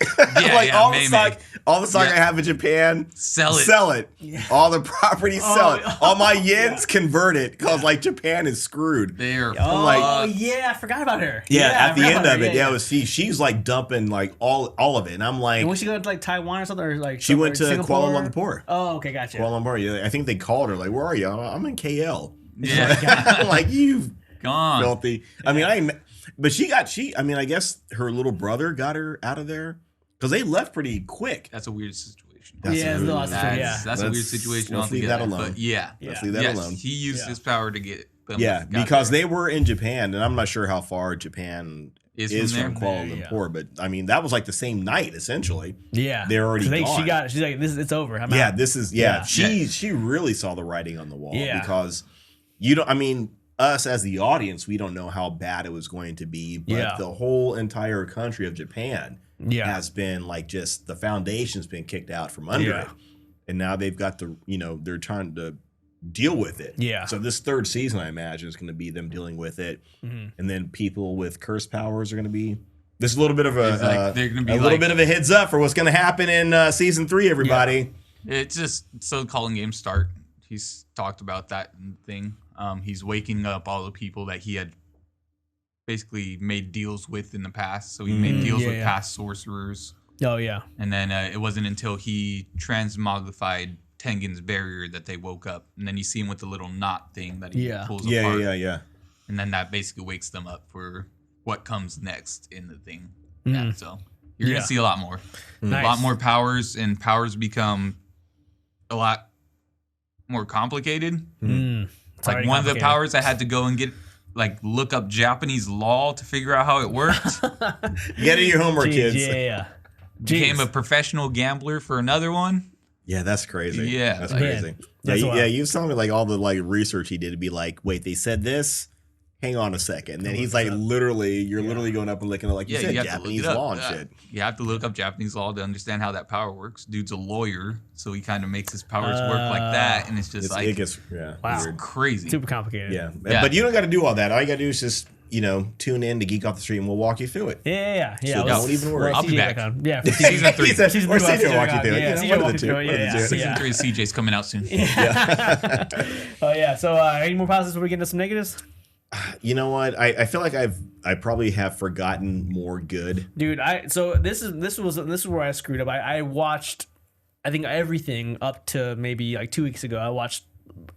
All the stock I have in Japan, sell it. All the property, sell it. All my yens, convert it, because like Japan is screwed.
I forgot about her.
At the end of it, she's like dumping like all of it, and I'm like,
and was she going to like Taiwan or something, or like
she went to
Singapore?
Kuala Lumpur.
Oh, okay, gotcha.
Kuala Lumpur. Yeah, I think they called her like, where are you? I'm in KL.
Yeah,
like you've
gone
filthy. I mean, I guess her little brother got her out of there because they left pretty quick.
That's a weird situation.
That's
a weird situation.
Let's leave that alone.
But
let's leave that alone.
He used his power to get them.
Yeah, because they were in Japan, and I'm not sure how far Japan is from Kuala Lumpur, but I mean that was like the same night essentially.
Yeah,
they're already gone.
She's like, it's over. I'm out.
She really saw the writing on the wall because us as the audience, we don't know how bad it was going to be, but the whole entire country of Japan has been like just the foundation's been kicked out from under it, and now they've got they're trying to deal with it. Yeah. So this third season, I imagine, is going to be them dealing with it, and then people with curse powers are going to be. This is a little bit of little bit of a heads up for what's going to happen in season 3. Everybody,
it's just so calling game start. He's talked about that thing. He's waking up all the people that he had basically made deals with in the past. So he made deals with past sorcerers.
Oh, yeah.
And then it wasn't until he transmogrified Tengen's barrier that they woke up. And then you see him with the little knot thing that he pulls apart.
Yeah.
And then that basically wakes them up for what comes next in the thing. Yeah, so you're going to see a lot more.
Nice.
A lot more powers, and powers become a lot more complicated. Like one of the powers I had to go and look up Japanese law to figure out how it worked.
Get in your homework, kids.
Yeah.
Became a professional gambler for another one.
Yeah, that's crazy.
Yeah,
that's crazy. You was telling me like all the like research he did to be like, wait, they said this. Hang on a second. And then he's like, you're literally going up and looking at, like you said, Japanese law and shit.
You have to look up Japanese law to understand how that power works. Dude's a lawyer, so he kind of makes his powers work like that. And it's just
it's
crazy.
Super complicated.
Yeah. But you don't got to do all that. All you got to do is just, tune in to Geek Off the Street and we'll walk you through it.
Yeah.
So don't even worry.
I'll be back.
Yeah. Season 3.
Season 3 will walk you through it.
Season 3 of CJ's coming out soon.
Oh, yeah. So any more positives before we get into some negatives?
You know what? I feel like I probably have forgotten more good.
Dude, this is where I screwed up. I watched, I think, everything up to maybe like 2 weeks ago. I watched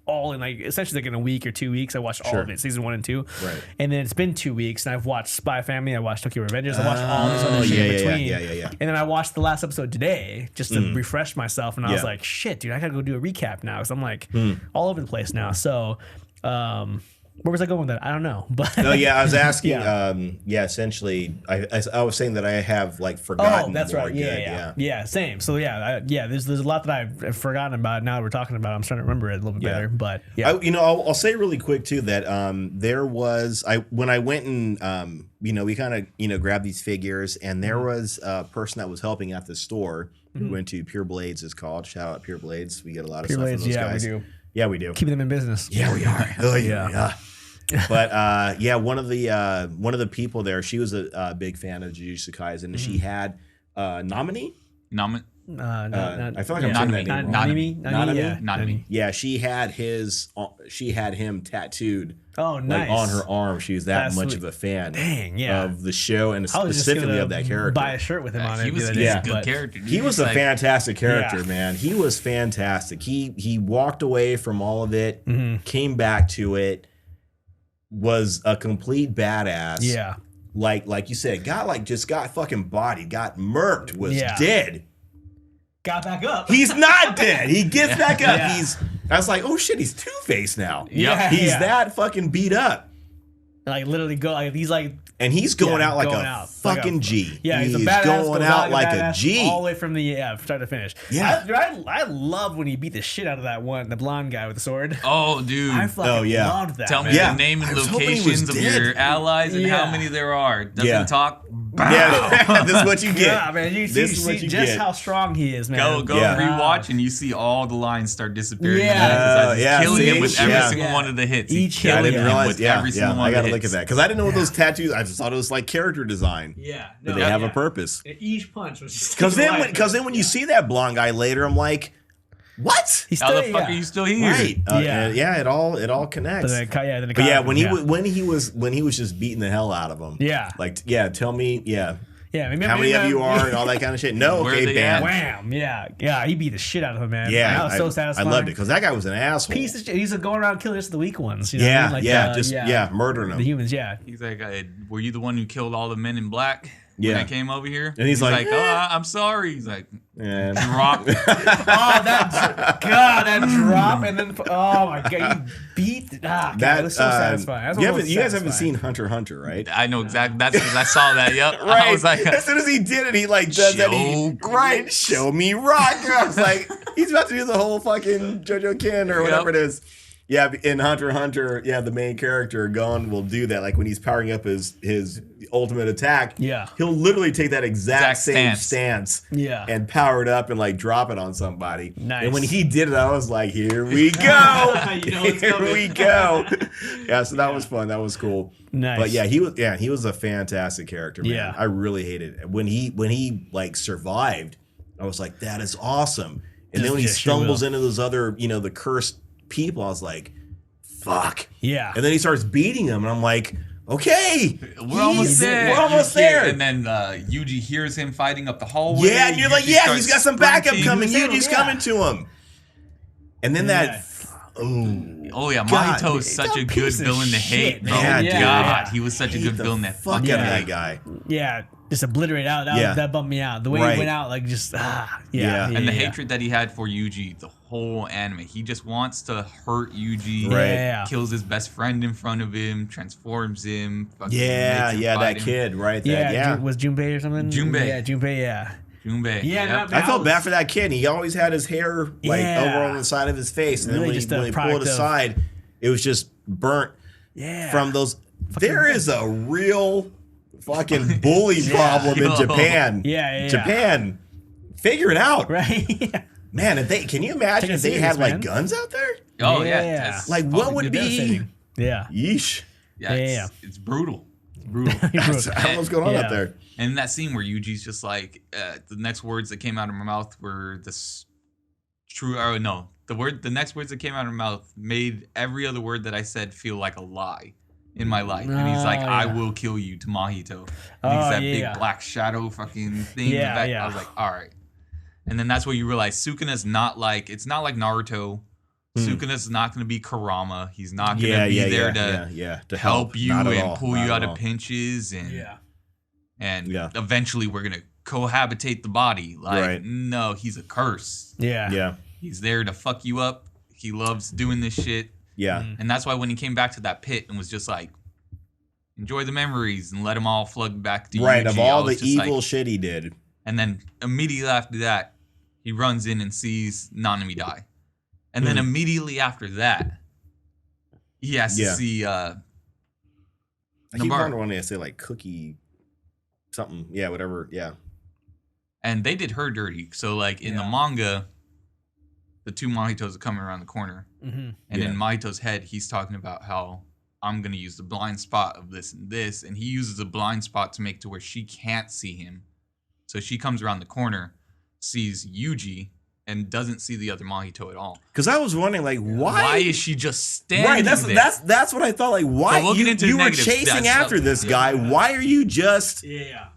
all in essentially in a week or 2 weeks. I watched all of it, season 1 and 2.
Right.
And then it's been 2 weeks, and I've watched Spy Family. I watched Tokyo Revengers. I watched all this other shit in between.
Yeah.
And then I watched the last episode today just to refresh myself. And I was like, shit, dude, I gotta go do a recap now because I'm like all over the place now. So. Where was I going with that? I don't know. But
no, I was asking. Essentially, I was saying that I have like forgotten.
Oh, that's
more
right.
good.
Yeah. Same. So there's a lot that I've forgotten about. Now that we're talking about, I'm starting to remember it a little bit better. But yeah,
I'll say really quick too that there was when I went and we kind of grabbed these figures, and there was a person that was helping at the store. We went to Pure Blades, is called. Shout out Pure Blades. We get a lot of stuff from those guys.
We do.
Yeah, we do.
Keeping them in business.
Yeah, we are. Oh yeah. But one of the people there, she was a big fan of Jujutsu Kaisen, and she had Namini. I feel like I'm saying that name wrong.
Nanami.
Yeah, she had him tattooed.
Oh, nice.
Like on her arm. She was that much of a fan. Of the show and specifically of that character.
Buy a shirt with him on it.
He was a good character.
He was a fantastic character, man. He was fantastic. He walked away from all of it, came back to it, was a complete badass.
Yeah.
Like you said, got fucking bodied, got murked, was dead.
Got back up.
He's not dead. He gets back up. I was like, oh shit, he's Two-Face now.
Yeah.
He's that fucking beat up.
Like literally
and he's going out like a fucking G.
Yeah,
he's
a badass,
going out like a G.
All the way from the start to finish.
Yeah.
I love when he beat the shit out of the blonde guy with the sword.
Oh, dude.
I fucking loved that.
Tell me the name and locations of your allies and how many there are. Doesn't talk.
Yeah, this is what you get.
Yeah, man. You see just how strong he is, man.
Go rewatch and you see all the lines start disappearing. Killing him with every single one of the hits.
I didn't realize. I got to look at that because I didn't know what those tattoos. I just thought it was like character design.
Yeah,
but they have a purpose.
Each punch was just
because then when you see that blonde guy later, I'm like, what?
How the fuck are you still here?
Right. It all connects. But when he was just beating the hell out of him.
Yeah.
Like, tell me,
maybe
how many of you are and all that kind of shit. No, okay, bam.
Wham. Yeah, he beat the shit out of him, man.
Yeah.
That was so satisfying.
I loved it because that guy was an asshole.
He's going around killing just the weak ones. You know what I mean?
Murdering them.
The humans,
He's like, were you the one who killed all the men in black?
Yeah.
When I came over here?
And he's like,
oh, I'm sorry. He's like,
that
drop.
that drop. And then, oh my God, he beat. That was so satisfying.
You guys haven't seen Hunter x Hunter, right?
I know exactly. That's because I saw that. Yep.
Right.
I was like,
as soon as he did it, he like does that. Show me rock. I was like, he's about to do the whole fucking JoJo Ken or whatever it is. Yeah, in Hunter x Hunter, the main character Gon will do that. Like when he's powering up his ultimate attack, he'll literally take that exact same stance, and power it up and like drop it on somebody.
Nice.
And when he did it, I was like, here we go, here we go. So that was fun. That was cool.
Nice.
But he was a fantastic character. Man.
Yeah,
I really hated it when he like survived. I was like, that is awesome. And then when he stumbles into those other, the cursed people, I was like, fuck.
Yeah.
And then he starts beating him, and I'm like, okay,
we're almost there.
We're almost there.
And then Yuji hears him fighting up the hallway.
Yeah, and you're like, he's got some backup coming. Yuji's coming to him. And then
Mahito is such a good villain to hate.
Man,
God, he was such a good villain that
fuck out of that guy.
Yeah. Just obliterate out. That bummed me out. The way he went out, like just
And the hatred that he had for Yuji, the whole anime, he just wants to hurt Yuji.
Right.
Kills his best friend in front of him, transforms him.
That kid, right?
Was Junpei or something?
Junpei.
Yeah, Junpei. Yeah.
Junpei.
Yeah,
I felt bad for that kid. He always had his hair like over on the side of his face, and then when he pulled it aside, it was just burnt.
Yeah.
From those. There is a real fucking bully problem in Japan. Japan, figure it out,
right?
Man, can you imagine if they had like guns out there?
Oh yeah.
Like what would be?
Yeah.
Yeesh.
Yeah. It's brutal. It's brutal.
I don't know what's going on out there.
And in that scene where Yuji's just like, the next words that came out of my mouth were this true. Or no, the next words that came out of my mouth made every other word that I said feel like a lie in my life. And he's like, I will kill you to Mahito. And he's that big black shadow fucking thing. In the back. I was like, all right. And then that's where you realize Sukuna's not like, it's not like Naruto. Sukuna's not going to be Kurama. He's not going to be there to help you and pull you out of pinches. And eventually we're going to cohabitate the body. Like, no, he's a curse.
Yeah.
He's there to fuck you up. He loves doing this shit.
Yeah.
And that's why when he came back to that pit and was just like, enjoy the memories and let them all flood back to
Right,
Yuji,
of all the evil shit he did.
And then immediately after that, he runs in and sees Nanami die. And then immediately after that, he has to see
I keep wondering when they say like Cookie something. Yeah, whatever. Yeah.
And they did her dirty. So like in the manga, the two Mahitos are coming around the corner. And in Mahito's head, he's talking about how I'm going to use the blind spot of this and this. And he uses the blind spot to make to where she can't see him. So she comes around the corner, sees Yuji, and doesn't see the other Mahito at all.
Because I was wondering, like, why
is she just standing there?
That's what I thought. Like, why you were chasing after this guy? Why are you just?
Yeah.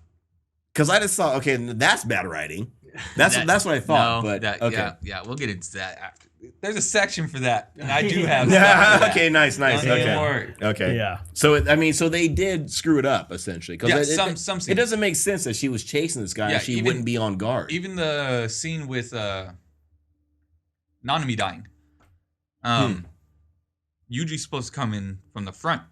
Because I just thought, okay, that's bad writing. That's what I thought.
No,
but okay,
yeah, we'll get into that after. There's a section for that, and I do have. Stuff
okay, nice. Okay.
Yeah.
So so they did screw it up essentially. Because
some
it doesn't make sense that she was chasing this guy and she wouldn't be on guard.
Even the scene with Nanami dying. Yuji's supposed to come in from the front.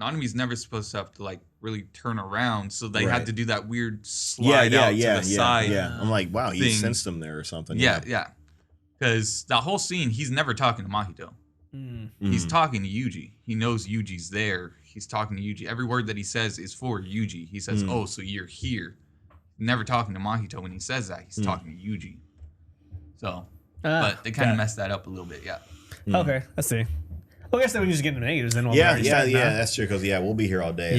Nanami's never supposed to have to like really turn around, so they had to do that weird slide out to the side.
Yeah, I'm like, wow, you sensed him there or something.
Yeah. Because that whole scene, he's never talking to Mahito. He's talking to Yuji. He knows Yuji's there. He's talking to Yuji. Every word that he says is for Yuji. He says, "Oh, so you're here." Never talking to Mahito when he says that. He's talking to Yuji. So, but they kind of messed that up a little bit. Yeah.
Okay, let's see. Well, I guess then we just get into negatives. Then
that's true. Because we'll be here all day.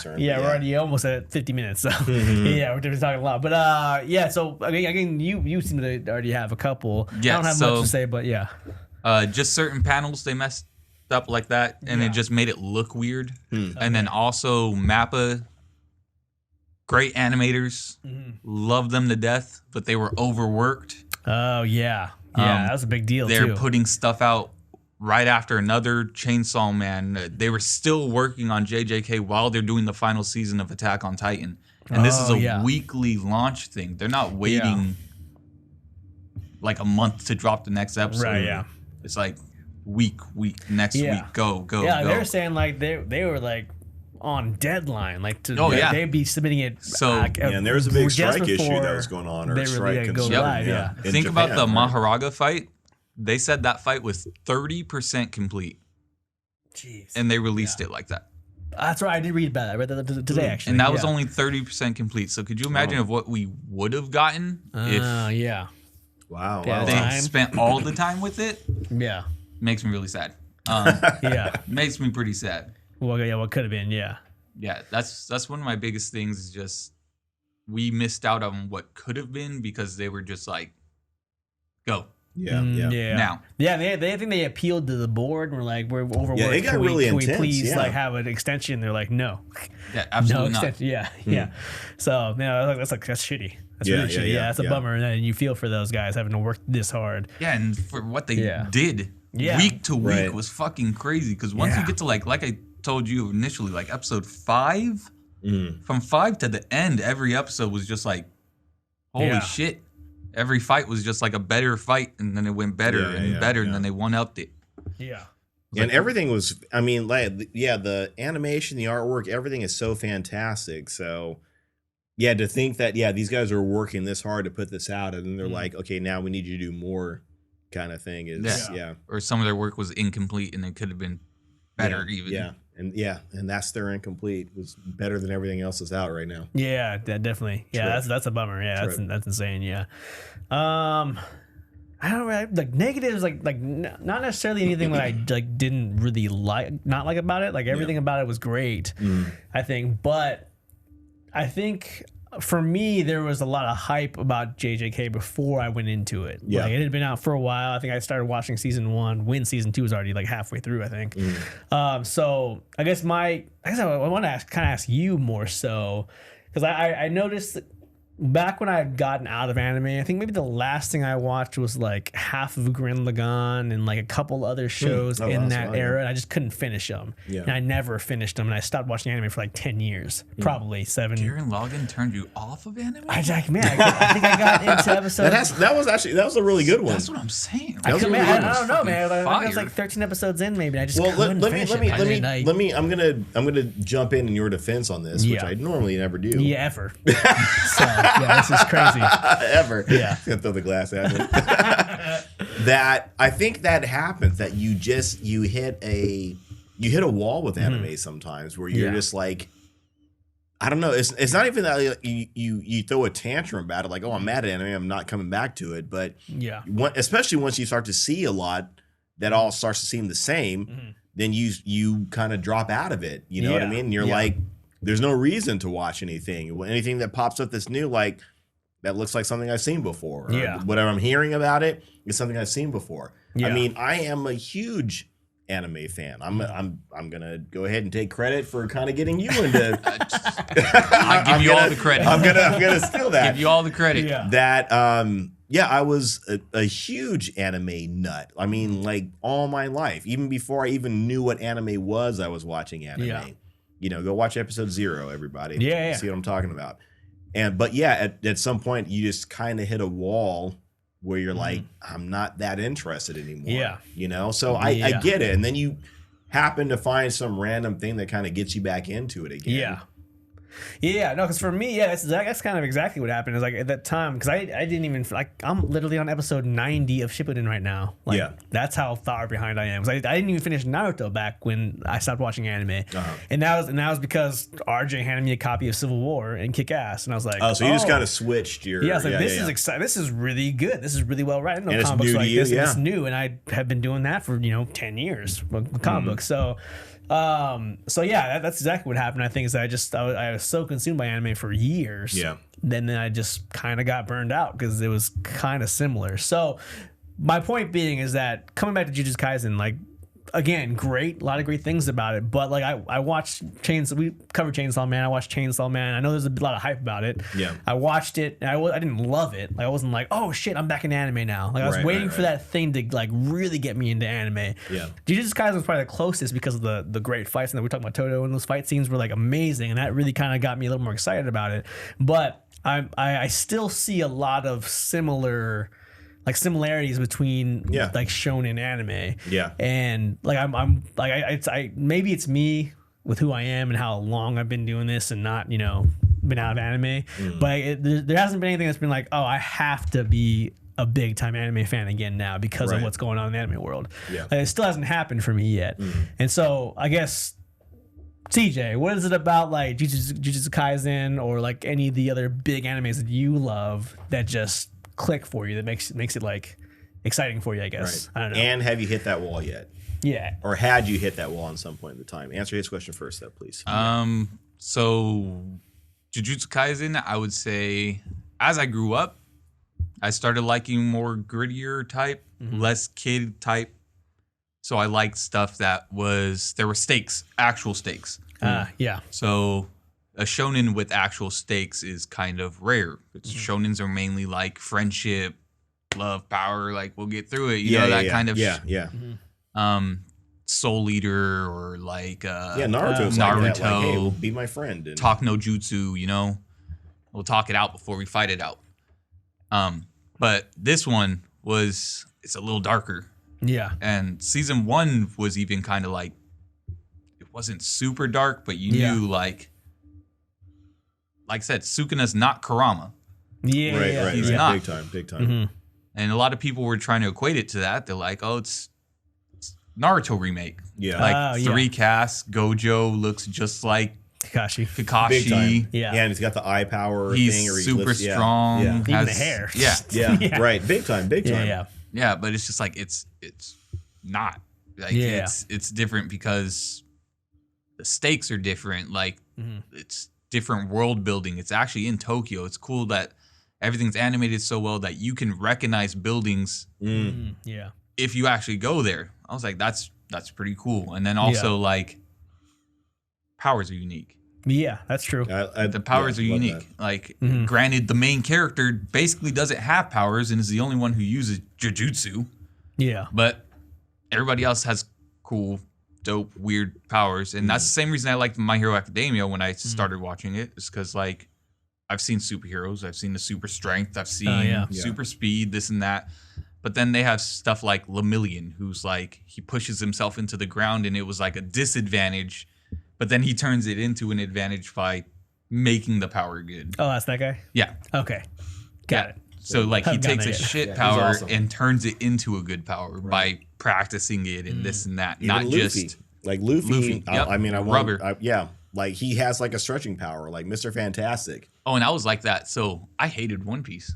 We're already almost at 50 minutes. So yeah, we're talking a lot. But so again, you seem to already have a couple.
Yeah,
I don't have much to say, but yeah.
Just certain panels they messed up like that, and it just made it look weird. And then also Mappa, great animators, love them to death, but they were overworked.
Oh yeah, that was a big deal.
They're putting stuff out right after another Chainsaw Man. They were still working on JJK while they're doing the final season of Attack on Titan. And this is a weekly launch thing. They're not waiting like a month to drop the next episode.
Right, yeah.
It's like week, next week, go.
Yeah, they were saying like they were like on deadline, like they'd be submitting it.
So
and there was a big strike issue that was going on, or strike
go live. Yeah.
Think Japan, about the Maharaga fight. They said that fight was 30% complete.
Jeez.
And they released it like that.
That's right. I did read about that. I read that today, actually.
And that was only 30% complete. So could you imagine of what we would have gotten if
Wow.
They spent all the time with it?
Yeah.
Makes me really sad. Makes me pretty sad.
Well, yeah, what could have been, yeah.
Yeah, that's one of my biggest things is just we missed out on what could have been because they were just like, go. Now.
Yeah, they I think they appealed to the board and were like, we're overworked.
Yeah, they got really intense.
Can we please like have an extension? They're like, no.
Yeah, absolutely not.
Yeah. So that's shitty. That's really shitty. Yeah, that's a bummer. And then you feel for those guys having to work this hard.
Yeah, and for what they did week to week was fucking crazy. Because once you get to like I told you initially, like episode 5, from 5 to the end, every episode was just like, holy shit. Every fight was just like a better fight, and then it went better and better, and then they one-upped it.
Yeah.
And everything was, I mean, the animation, the artwork, everything is so fantastic. So, to think that, these guys are working this hard to put this out, and then they're like, okay, now we need you to do more kind of thing is,
Or some of their work was incomplete, and it could have been better even.
And that's their incomplete. It was better than everything else that's out right now.
Yeah, definitely. Yeah, that's a bummer. Yeah, that's insane. Yeah. I don't really like negatives. Like not necessarily anything that I like didn't really not like about it. Like everything about it was great. I think, but I think for me there was a lot of hype about JJK before I went into it.
Yeah,
like it had been out for a while. I think I started watching season 1 when season 2 was already like halfway through, I think. So I guess I want to kind of ask you more so, because I noticed back when I had gotten out of anime, I think maybe the last thing I watched was like half of Gurren Lagann and like a couple other shows in that era. And I just couldn't finish them. Yeah. And I never finished them. And I stopped watching anime for like 10 years, probably 7.
Gurren Lagann turned you off of anime?
I think I got into episodes.
That was a really good one.
That's what I'm saying.
I don't know, man. I was like 13 episodes in, maybe. And I just couldn't finish it.
Let me. I'm gonna jump in your defense on this, which I normally never do.
Yeah, ever. So yeah, this is crazy.
Ever.
Yeah.
Gonna throw the glass at me. That I think that happens. That you hit a wall with anime sometimes, where you're just like, I don't know. It's not even that you throw a tantrum about it, like, oh, I'm mad at anime, I'm not coming back to it. But especially once you start to see a lot that all starts to seem the same, then you kind of drop out of it. You know what I mean? And you're like, there's no reason to watch anything. Anything that pops up that's new, like that looks like something I've seen before. Or whatever I'm hearing about it is something I've seen before. I mean, I am a huge anime fan. I'm gonna go ahead and take credit for kind of getting you into.
I'll give you all the credit.
I'm gonna steal that.
Give you all the credit.
Yeah.
That I was a huge anime nut. I mean, like all my life, even before I even knew what anime was, I was watching anime.
Yeah.
You know, go watch episode 0, everybody.
Yeah.
See what I'm talking about. But at some point you just kind of hit a wall where you're like, I'm not that interested anymore. Yeah. You know? So I get it. And then you happen to find some random thing that kind of gets you back into it again.
Yeah. Yeah, no, because for me, that's kind of exactly what happened. Is like at that time, because I didn't even I'm literally on episode 90 of Shippuden right now. Like, that's how far behind I am. Because I didn't even finish Naruto back when I stopped watching anime, and that was because RJ handed me a copy of Civil War and Kick Ass, and I was like,
so you just kind of switched your.
Yeah, I was like, this is exciting. This is really good. This is really well written. I know comic books like this. It's new, and I have been doing that for 10 years with comic books. So. That's exactly what happened. I think is that I was so consumed by anime for years. Yeah. Then I just kind of got burned out because it was kind of similar. So my point being is that coming back to Jujutsu Kaisen, like, again, great, a lot of great things about it. But like I watched we covered Chainsaw Man. I watched Chainsaw Man. I know there's a lot of hype about it. Yeah. I watched it and I didn't love it. Like I wasn't like, oh shit, I'm back in anime now. Like I was waiting for that thing to like really get me into anime. Yeah. Jujutsu Kaisen was probably the closest because of the great fights, and we talked about Toto, and those fight scenes were like amazing, and that really kind of got me a little more excited about it. But I still see a lot of similarities between like shonen anime. Yeah. And like I'm like maybe it's me with who I am and how long I've been doing this and not, been out of anime. But there hasn't been anything that's been like, oh, I have to be a big time anime fan again now because of what's going on in the anime world. Yeah. Like, it still hasn't happened for me yet. And so I guess TJ, what is it about like Jujutsu Kaisen or like any of the other big animes that you love that just click for you, that makes it like exciting for you, I guess. I don't know.
And have you hit that wall yet?
Yeah.
Or had you hit that wall at some point in the time? Answer his question first, though, please.
So Jujutsu Kaisen, I would say, as I grew up, I started liking more grittier type, less kid type. So I liked stuff there were stakes, actual stakes.
Yeah.
So a shonen with actual stakes is kind of rare. Shonens are mainly like friendship, love, power, like we'll get through it. You know, that kind of Soul Eater or like
Naruto's
Naruto,
like that, like, hey, we'll be my friend.
Talk no jutsu, we'll talk it out before we fight it out. But this one it's a little darker.
Yeah.
And season 1 was even kind of like, it wasn't super dark, but you knew like I said, Sukuna's not Kurama.
Yeah,
right.
He's not.
Big time.
And a lot of people were trying to equate it to that. They're like, oh, it's Naruto remake. Yeah. Like 3 casts, Gojo looks just like Kakashi.
Big time. Yeah. And he's got the eye power
he's
thing. Or
super strong.
Yeah. Even the hair.
Yeah.
Right. Big time.
Yeah, but it's just like, it's not. Like, it's different because the stakes are different. Like, it's different world building. It's actually in Tokyo. It's cool that everything's animated so well that you can recognize buildings if you actually go there. I was like, that's pretty cool. And then also like powers are unique.
Yeah, that's true.
The powers are unique. That. Like, granted, the main character basically doesn't have powers and is the only one who uses Jujutsu.
Yeah.
But everybody else has cool, dope, weird powers. And that's the same reason I liked My Hero Academia when I started watching it. Is because, like, I've seen superheroes. I've seen the super strength. I've seen super speed, this and that. But then they have stuff like Lemillion, who's like, he pushes himself into the ground and it was like a disadvantage. But then he turns it into an advantage by making the power good.
Oh, that's that guy?
Yeah.
Okay. Got it.
So, like, he takes a shit power and turns it into a good power by practicing it and this and that.
Even
Not
Luffy.
just...
Like, Luffy,
Yep.
I mean, I want...
Rubber.
Like, he has, like, a stretching power, like Mr. Fantastic.
Oh, and I was like that. So, I hated One Piece.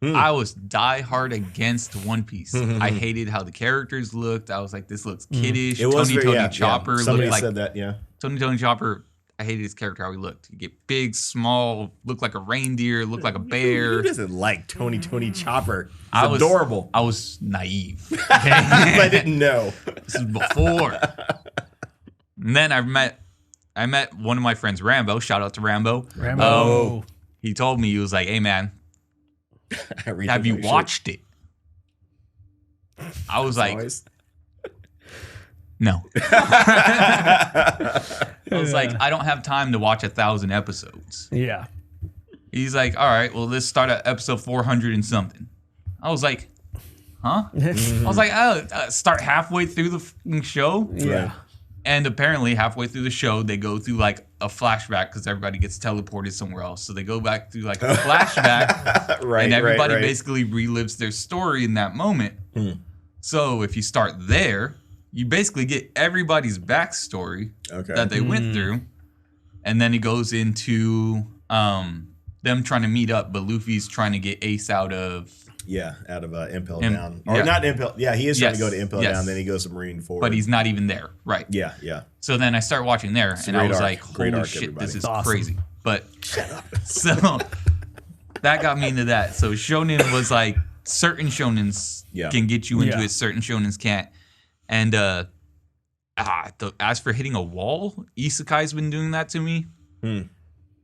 I was die-hard against One Piece. I hated how the characters looked. I was like, this looks kiddish.
It was
Tony Chopper
Somebody
looked like...
said that, yeah.
Tony Chopper, I hated his character, how he looked. He get big, small, looked like a reindeer, looked like a bear.
Who doesn't like Tony Chopper? He's adorable.
I was naive. Okay?
I didn't know.
This is before. And then I met one of my friends, Rambo. Shout out to Rambo. He told me, he was like, hey, man, have you watched it? I was like, no. I was like, I don't have time to watch 1,000 episodes.
Yeah.
He's like, all right, well, let's start at episode 400 and something. I was like, huh? I was like, start halfway through the show?
Yeah.
And apparently halfway through the show, they go through like a flashback because everybody gets teleported somewhere else. So they go back through like a flashback and everybody basically relives their story in that moment. So if you start there, you basically get everybody's backstory that they went through. And then it goes into them trying to meet up, but Luffy's trying to get Ace out of...
Impel Down. Or not Impel. Yeah, he is trying to go to Impel Down, then he goes to Marine Forward.
But he's not even there. Right.
Yeah.
So then I start watching there, and I was like, holy shit, this is crazy. But shut up. So that got me into that. So shonen was like, certain shonens can get you into it, certain shonens can't. And as for hitting a wall, Isekai's been doing that to me.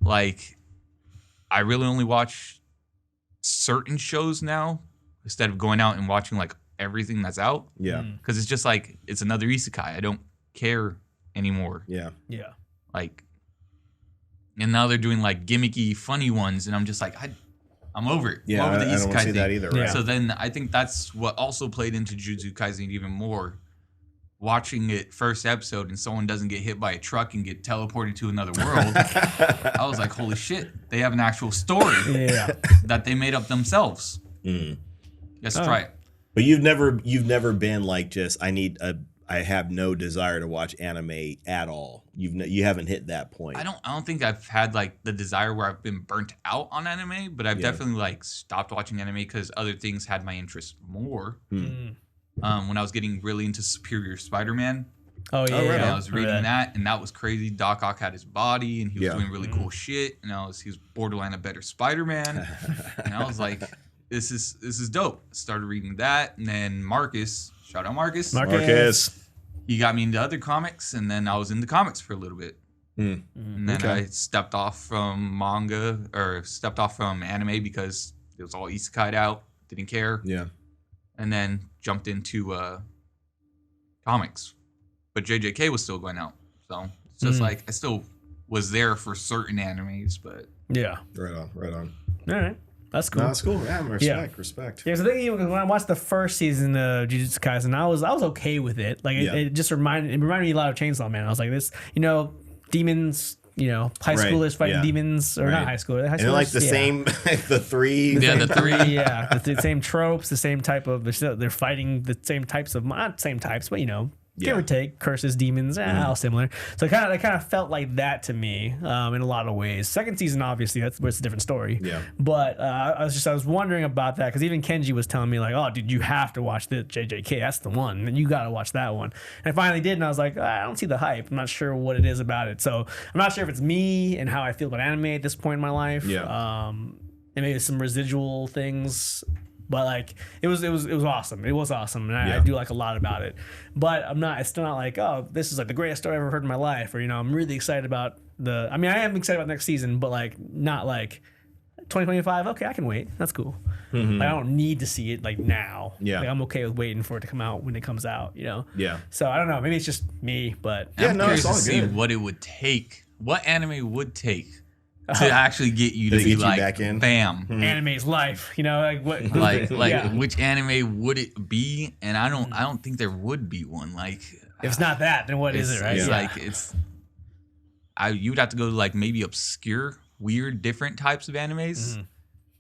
Like, I really only watch certain shows now instead of going out and watching like everything that's out.
Yeah.
Because it's just like, it's another isekai. I don't care anymore.
Yeah.
Yeah.
Like, and now they're doing like gimmicky, funny ones, and I'm just like, I'm over it.
Yeah,
I'm over the
I don't want to see that either. Right?
So then I think that's what also played into Jujutsu Kaisen even more. Watching it first episode and someone doesn't get hit by a truck and get teleported to another world, I was like, holy shit, they have an actual story that they made up themselves. Let's try it.
But you've never been like, just I have no desire to watch anime at all. You haven't hit that point.
I don't think I've had like the desire where I've been burnt out on anime, but I've definitely like stopped watching anime because other things had my interest more. When I was getting really into Superior Spider-Man.
Oh, yeah.
And I was reading that, and that was crazy. Doc Ock had his body, and he was doing really cool shit. And he was borderline a better Spider-Man. And I was like, this is dope. Started reading that, and then Marcus, shout out Marcus. He got me into other comics, and then I was into comics for a little bit. And then I stepped off from anime because it was all isekai'd out. Didn't care.
Yeah.
And then jumped into comics. But JJK was still going out. So it's just like, I still was there for certain animes, but...
Yeah.
Right on.
All right. That's cool.
No, that's cool. Yeah, respect.
Yeah, so I think when I watched the first season of Jujutsu Kaisen, I was okay with it. Like, it just reminded me a lot of Chainsaw Man. I was like, this, demons... high schoolers fighting demons, or not high schoolers.
And like the same, the three.
The same tropes, the same type of, they're fighting the same types of, not same types, but give or take, curses, demons, all similar. So it kind of felt like that to me in a lot of ways. Second season, obviously, that's where it's a different story.
Yeah.
But I was wondering about that because even Kenji was telling me like, oh, dude, you have to watch the JJK. That's the one, and you got to watch that one. And I finally did, and I was like, I don't see the hype. I'm not sure what it is about it. So I'm not sure if it's me and how I feel about anime at this point in my life.
Yeah.
And maybe some residual things. But like it was awesome. It was awesome, and I do like a lot about it. But it's still not like, oh, this is like the greatest story I've ever heard in my life, or I'm really excited about the. I mean, I am excited about next season, but like not like 2025. Okay, I can wait. That's cool. Like, I don't need to see it like now.
Yeah.
Like, I'm okay with waiting for it to come out when it comes out. You know.
Yeah.
So I don't know. Maybe it's just me, but
Yeah,
I'm
no,
curious
it's all
to see
good.
what it would take, what anime would take to actually get you to
To
be
get you
like,
back in?
bam.
anime's life. You know, like what?
Like
yeah.
which anime would it be? And I don't think there would be one. Like
If it's not that, then what is it? Right?
It's
Yeah.
like you would have to go to like maybe obscure, weird, different types of animes,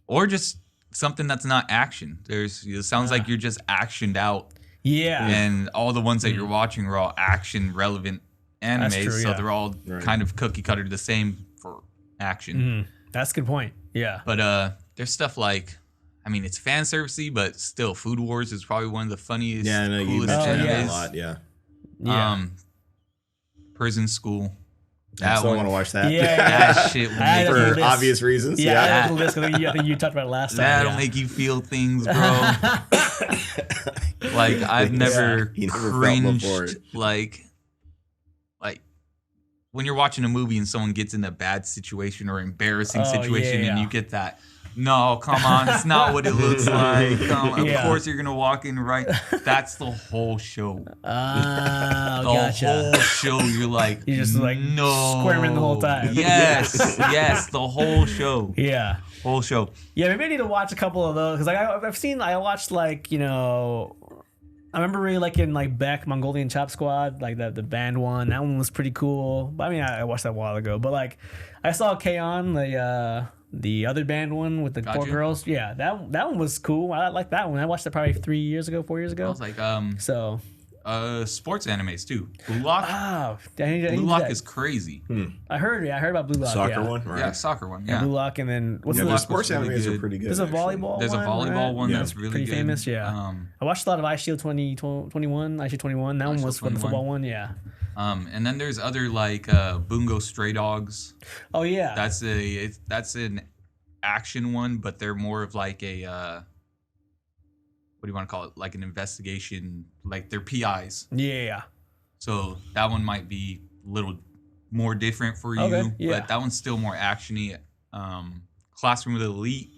or just something that's not action. It sounds like you're just actioned out,
Yeah.
and all the ones that you're watching are all action relevant animes,
That's true,
so
yeah.
they're all kind of cookie cutter the same for action.
That's a good point. Yeah.
But there's stuff like, I mean, it's fan servicey, but still, Food Wars is probably one of the funniest,
Yeah, I know you
coolest
mentioned that
animes.
a lot. Yeah.
Yeah.
Prison School.
I
That
still
one,
want to watch that.
Yeah.
that shit will
I had
make
a
For
list.
obvious reasons.
Yeah,
Yeah.
I think you talked about it last time.
that'll
yeah.
make you feel things, bro. Like I've never
you never felt before.
cringed like when you're watching a movie and someone gets in a bad situation or embarrassing situation and
yeah.
you get that. No, come on, it's not what it looks like. Of
Yeah.
course you're gonna walk in right. That's the whole show.
Oh,
The
gotcha.
whole show, you're like,
You're just like
no,
squirming the whole time.
Yes, yes, the whole show,
Yeah.
whole show.
Yeah, maybe I need to watch a couple of those because I watched like, you know, I remember really liking like Beck Mongolian Chop Squad, like the band one. That one was pretty cool. But I mean, I watched that a while ago. But like, I saw K-On! The other band one with the
Got
four
you.
girls. Yeah, that one was cool. I like that one. I watched it probably 4 years ago.
I was like,
So,
sports animes too. Blue Lock.
I need to
Blue
do
Lock
that.
is crazy.
I heard about Blue Lock.
Soccer
yeah.
one. Right.
Yeah, soccer one.
Yeah,
Yeah.
Blue Lock, and then what's
Yeah,
the
the
Lock
sports
was really
animes are
good.
pretty good.
There's a
actually.
volleyball.
There's a volleyball one
Yeah.
that's really
pretty
good.
famous. Yeah, I watched a lot of Ice Shield 2021. Ice Shield 21. That one was for the
21.
football one. Yeah.
And then there's other like Bungo Stray Dogs.
Oh yeah.
That's an action one, but they're more of like a what do you want to call it? Like an investigation. Like they're PIs.
yeah.
So that one might be a little more different for you,
Okay, yeah.
but that one's still more actiony. Classroom with Elite.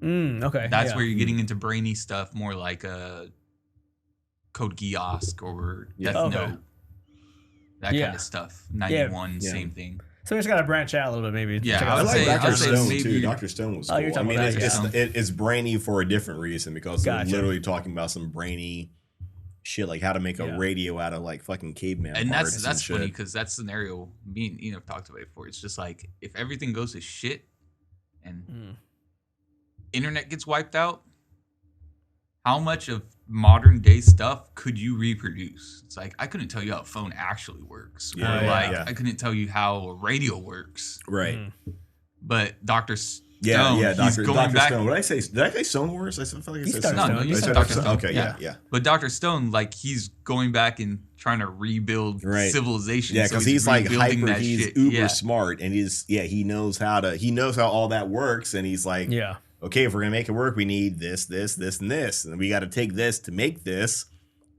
Okay.
That's
yeah.
where you're getting into brainy stuff, more like Code Geass or Death
Okay.
Note. That
Yeah.
kind of stuff. 91,
Yeah.
same thing.
So we just gotta branch out a little bit, maybe.
Yeah,
Check
I
out
would
I
some
like
say-
stuff.
Dr.
I'd say
Stone
maybe-
too. Dr. Stone was
Oh,
cool.
you're
I
talking
mean,
about
it's,
Dr.
it's brainy for a different reason because
Gotcha.
they're literally talking about some brainy shit, like how to make a
Yeah.
radio out of like fucking caveman
And
parts
that's
and
funny
shit.
because that scenario me and Eno have talked about it before. It's just like if everything goes to shit and internet gets wiped out, how much of modern day stuff could you reproduce? It's like I couldn't tell you how a phone actually works,
Yeah,
or
yeah,
like
yeah.
I couldn't tell you how a radio works.
Right.
But Dr. Stone,
Yeah,
he's
Dr.
going back.
Stone. Did I say Stone Wars? I feel like I
You
said
said
Stone.
Dr.
No, you
I
said
said
Dr. Stone.
Okay, yeah.
But Dr. Stone, like he's going back and trying to rebuild
Right.
civilization.
Yeah,
so
because he's like
rebuilding
hyper.
that
He's
shit.
uber
Yeah.
smart, and he knows how all that works, and he's like,
Yeah.
okay, if we're gonna make it work, we need this, and this, and we got to take this to make this.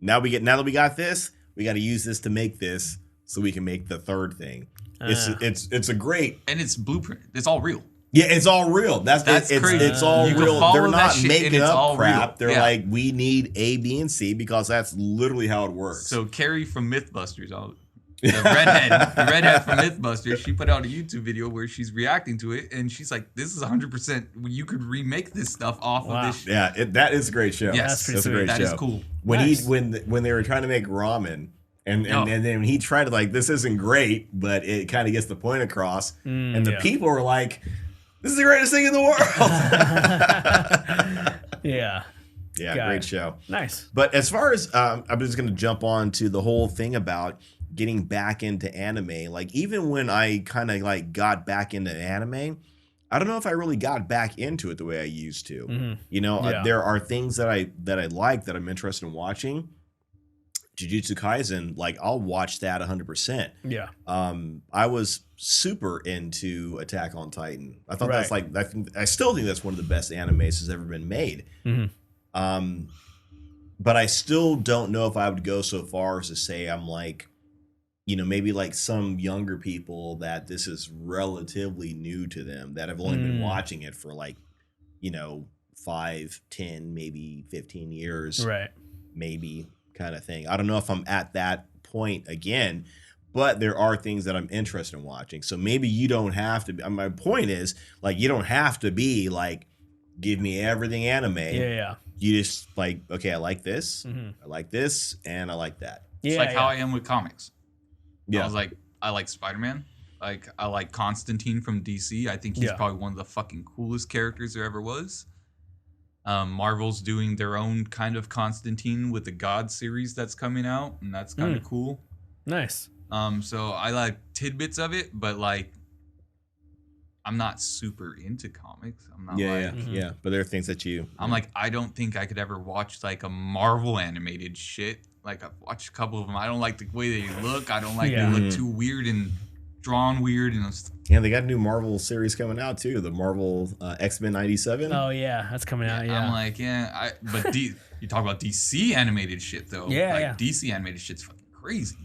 Now that we got this, we got to use this to make this, so we can make the third thing. It's a great.
And it's blueprint. It's all real.
Yeah, it's all real. That's
crazy.
It's all
You can
real.
follow
They're
that
not
shit and
making
it's
up
all
crap.
real.
They're
Yeah.
like, we need A, B, and C because that's literally how it works.
So Carrie from Mythbusters, the redhead from Mythbusters, she put out a YouTube video where she's reacting to it, and she's like, "This is 100%. You could remake this stuff off
Wow.
of this."
yeah, that is a great show.
Yes,
pretty
that's a
sweet.
great
That
show.
is cool.
When
Nice.
when they were trying to make ramen, and
Oh.
then he tried to like, this isn't great, but it kind of gets the point across, and the
yeah.
people were like, "This is the greatest thing in the world."
Yeah.
Yeah,
Got
great
it.
show.
Nice.
But as far as I'm just going to jump on to the whole thing about getting back into anime. Like even when I kind of like got back into anime, I don't know if I really got back into it the way I used to.
Mm-hmm.
You know,
Yeah.
there are things that I like that I'm interested in watching. Jujutsu Kaisen, like I'll watch that 100%.
Yeah.
I was super into Attack on Titan. I thought that's
Right.
like I still think that's one of the best animes that's ever been made.
Mm-hmm.
But I still don't know if I would go so far as to say I'm like maybe like some younger people that this is relatively new to them that have only been watching it for like, 5, 10, maybe 15 years,
right?
Maybe kind of thing. I don't know if I'm at that point again, but there are things that I'm interested in watching. So maybe you don't have to be. My point is, like, you don't have to be like, give me everything anime.
Yeah.
You just like, okay, I like this, I like this, and I like that.
It's like how I am with comics.
Yeah.
I was like, I like Spider-Man. Like, I like Constantine from DC. I think he's probably one of the fucking coolest characters there ever was. Marvel's doing their own kind of Constantine with the God series that's coming out, and that's kind of cool.
Nice.
So I like tidbits of it, but like, I'm not super into comics. I'm not
yeah. But there are things that
I'm like, I don't think I could ever watch like a Marvel animated shit. Like, I've watched a couple of them. I don't like the way they look. I don't like they look too weird and drawn weird. And
they got a new Marvel series coming out too. The Marvel X-Men 97.
Oh yeah, that's coming out. Yeah.
I'm like, but you talk about DC animated shit though. DC animated shit's fucking crazy.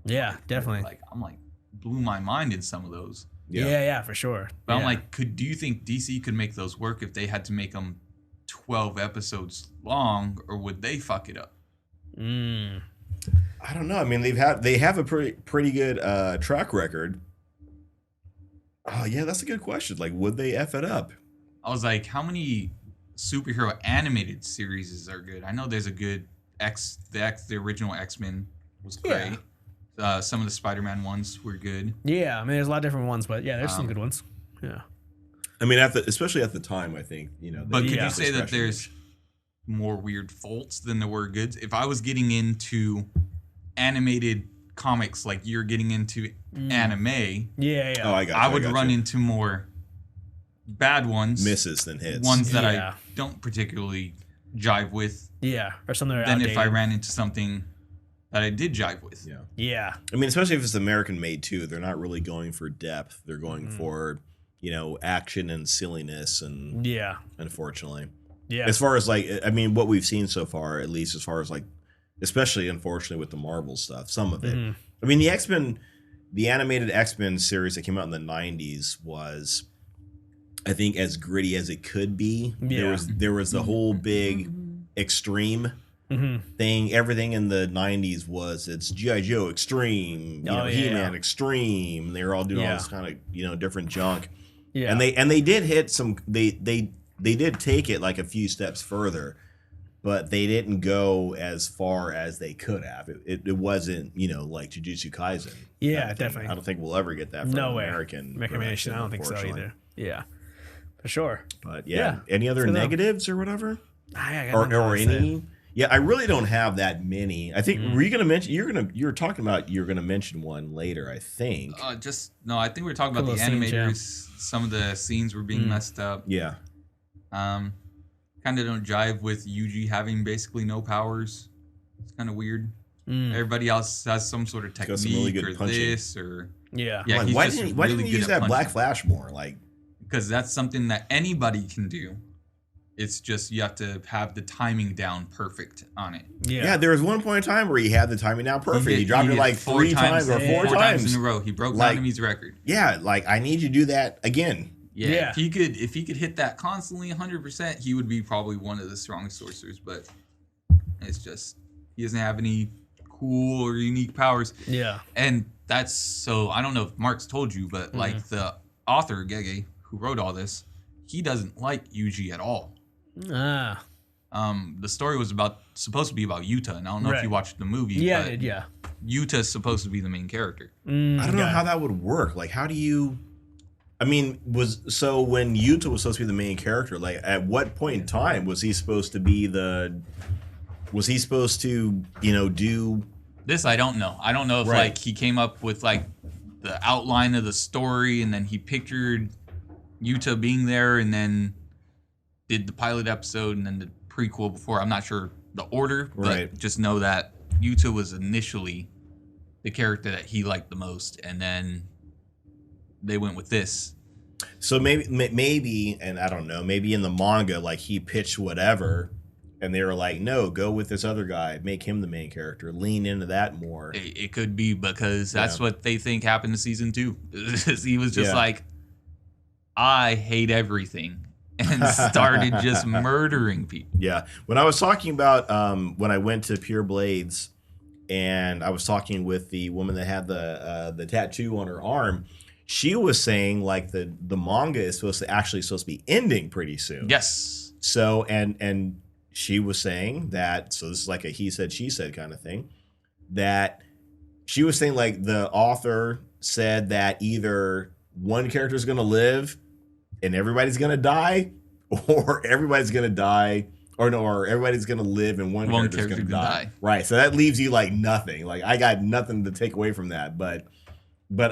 Yeah, definitely.
Like, I'm like, blew my mind in some of those.
Yeah, for sure.
But I'm like, do you think DC could make those work if they had to make them 12 episodes long, or would they fuck it up?
I don't know. I mean, they have a pretty good track record. Oh yeah, that's a good question. Like, would they F it up?
I was like, how many superhero animated series are good? I know there's a good the original X-Men was great. Some of the Spider-Man ones were good.
Yeah, I mean, there's a lot of different ones, but yeah, there's some good ones. Yeah.
I mean, especially at the time, I think,
But could you say that there's more weird faults than there were goods? If I was getting into animated comics like you're getting into anime,
Oh, I
would run into more bad ones,
misses than hits,
ones that I don't particularly jive with.
Yeah, or something.
Than if I ran into something that I did jive with.
Yeah.
I mean, especially if it's American made too, they're not really going for depth. They're going for, action and silliness, and unfortunately.
Yeah.
As far as like, I mean, what we've seen so far, at least as far as like, especially unfortunately with the Marvel stuff, some of it. I mean, the animated X-Men series that came out in the 90s was, I think, as gritty as it could be. There was the whole big extreme thing. Everything in the 90s it's G.I. Joe extreme, He-Man extreme. They were all doing all this kind of different junk. And they did hit some. They did take it like a few steps further, but they didn't go as far as they could have. It wasn't like Jujutsu Kaisen.
Yeah, definitely.
I don't think we'll ever get that from American
animation. I don't think so either. Yeah, for sure.
But any other negatives or whatever,
or
any. Yeah, I really don't have that many. I think were you gonna mention you were talking about you're gonna mention one later, I think.
I think we were talking about the animators. Some of the scenes were being messed up.
Yeah.
Kind of don't jive with Yuji having basically no powers. It's kind of weird. Everybody else has some sort of technique
really good
or
punching.
this or
yeah.
He's
why
just
didn't
really
you use that Black Flash more? Like,
because that's something that anybody can do. It's just you have to have the timing down perfect on it.
Yeah, there was one point in time where he had the timing down perfect. He dropped it like 3 times or 4 times
in a row. He broke Nanami's record.
Yeah, like I need you to do that again.
Yeah. If he could hit that constantly 100%, he would be probably one of the strongest sorcerers. But it's just he doesn't have any cool or unique powers.
Yeah,
and that's so. I don't know if Mark's told you, but like the author Gege, who wrote all this, he doesn't like Yuji at all. The story was supposed to be about Yuta, and I don't know if you watched the movie.
Yeah, I did. Yeah,
Yuta's supposed to be the main character.
I don't know how that would work. Like, how do you? I mean, when Yuta was supposed to be the main character, like at what point in time was he supposed to be Was he supposed to, do
this? I don't know. I don't know if like he came up with like the outline of the story, and then he pictured Yuta being there, and then did the pilot episode and then the prequel before. I'm not sure the order, but just know that Yuta was initially the character that he liked the most, and then they went with this.
So maybe, and I don't know, maybe in the manga, like he pitched whatever, And they were like, no, go with this other guy, make him the main character, lean into that more.
It could be because that's what they think happened to season 2. He was just like, I hate everything, and started just murdering people.
Yeah. When I was talking about when I went to Pure Blades, and I was talking with the woman that had the tattoo on her arm, she was saying like the manga is supposed to be ending pretty soon.
Yes.
So and she was saying that, so this is like a he said she said kind of thing, that she was saying like the author said that either one character is going to live and everybody's going to die, or everybody's going to die. Or everybody's gonna live and one character's gonna die. Right. So that leaves you like nothing. Like I got nothing to take away from that. But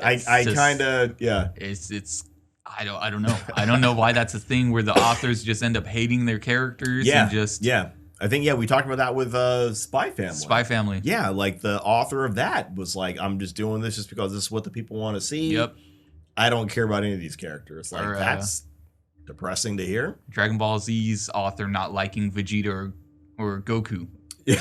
I kind of
It's I don't know. I don't know why that's a thing where the authors just end up hating their characters and just
I think we talked about that with Spy Family.
Spy Family.
Yeah, like the author of that was like, I'm just doing this just because this is what the people want to see.
Yep.
I don't care about any of these characters. Like that's depressing to hear.
Dragon Ball Z's author not liking Vegeta or Goku.
He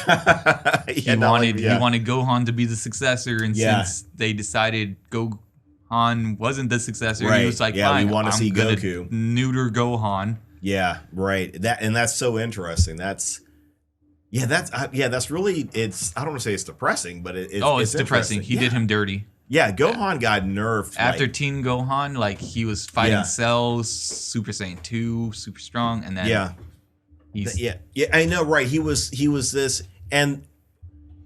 wanted Gohan to be the successor, and since they decided Gohan wasn't the successor, he was like, fine,
we want to see Goku.
Neuter Gohan.
Yeah, right. That's so interesting. That's really, it's, I don't want to say it's depressing, but it's
depressing. He did him dirty.
Yeah, Gohan got nerfed.
After Teen Gohan, like he was fighting Cells, Super Saiyan 2, super strong, and then
I know, right? He was this, and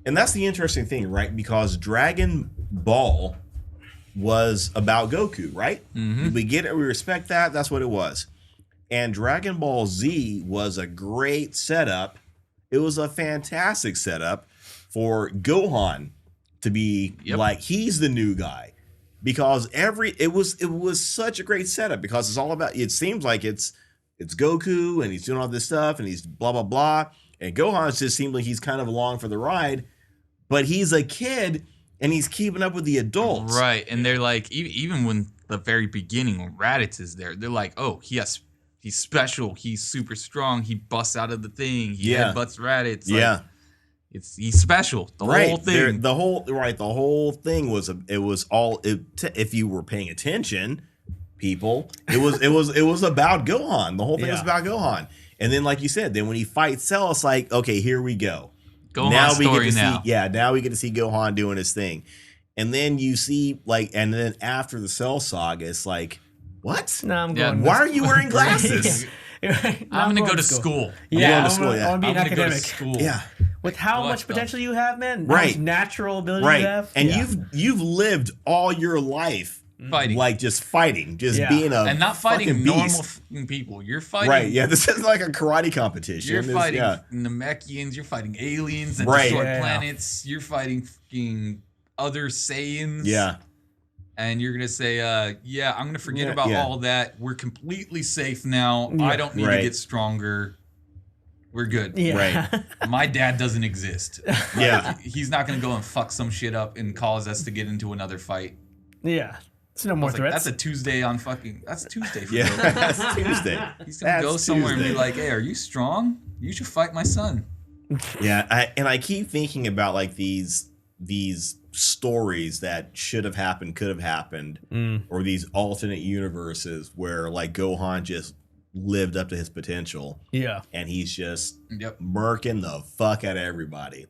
that's the interesting thing, right? Because Dragon Ball was about Goku, right?
Mm-hmm.
We get it, we respect that. That's what it was. And Dragon Ball Z was a great setup. It was a fantastic setup for Gohan to be like he's the new guy, because it was such a great setup, because it's all about, it seems like it's Goku and he's doing all this stuff and he's blah blah blah, and Gohan just seems like he's kind of along for the ride, but he's a kid and he's keeping up with the adults,
right? And they're like, even when the very beginning when Raditz is there, they're like, oh, he's special, he's super strong, he busts out of the thing, he headbutts Raditz, he's special. The whole thing.
The whole thing was if you were paying attention, people, it was about Gohan. The whole thing was about Gohan. And then, like you said, then when he fights Cell, it's like, okay, here we go.
Now we
get to see Gohan doing his thing. And then you see and then after the Cell saga, it's like, what?
No, I'm going.
Why are you wearing glasses?
I'm going to go to school.
Yeah, I want to be an academic.
Yeah.
With how much potential you have, man.
Right.
How much natural ability you have.
And you've lived all your life
fighting.
Like just fighting. Just being a
and not fighting normal people. You're fighting.
Right, yeah. This isn't like a karate competition.
You're fighting Namekians, you're fighting aliens and short planets, you're fighting fucking other Saiyans.
Yeah.
And you're going to say, I'm going to forget about all that. We're completely safe now. I don't need to get stronger. We're good.
Yeah.
Right.
My dad doesn't exist.
Yeah.
He's not going to go and fuck some shit up and cause us to get into another fight.
Yeah. It's no more threats.
That's a Tuesday that's Tuesday for
you. That's Tuesday.
He's going to go somewhere and be like, hey, are you strong? You should fight my son.
Yeah. I keep thinking about like these stories that should have happened, could have happened, or these alternate universes where like Gohan just lived up to his potential.
Yeah.
And he's just murking the fuck out of everybody.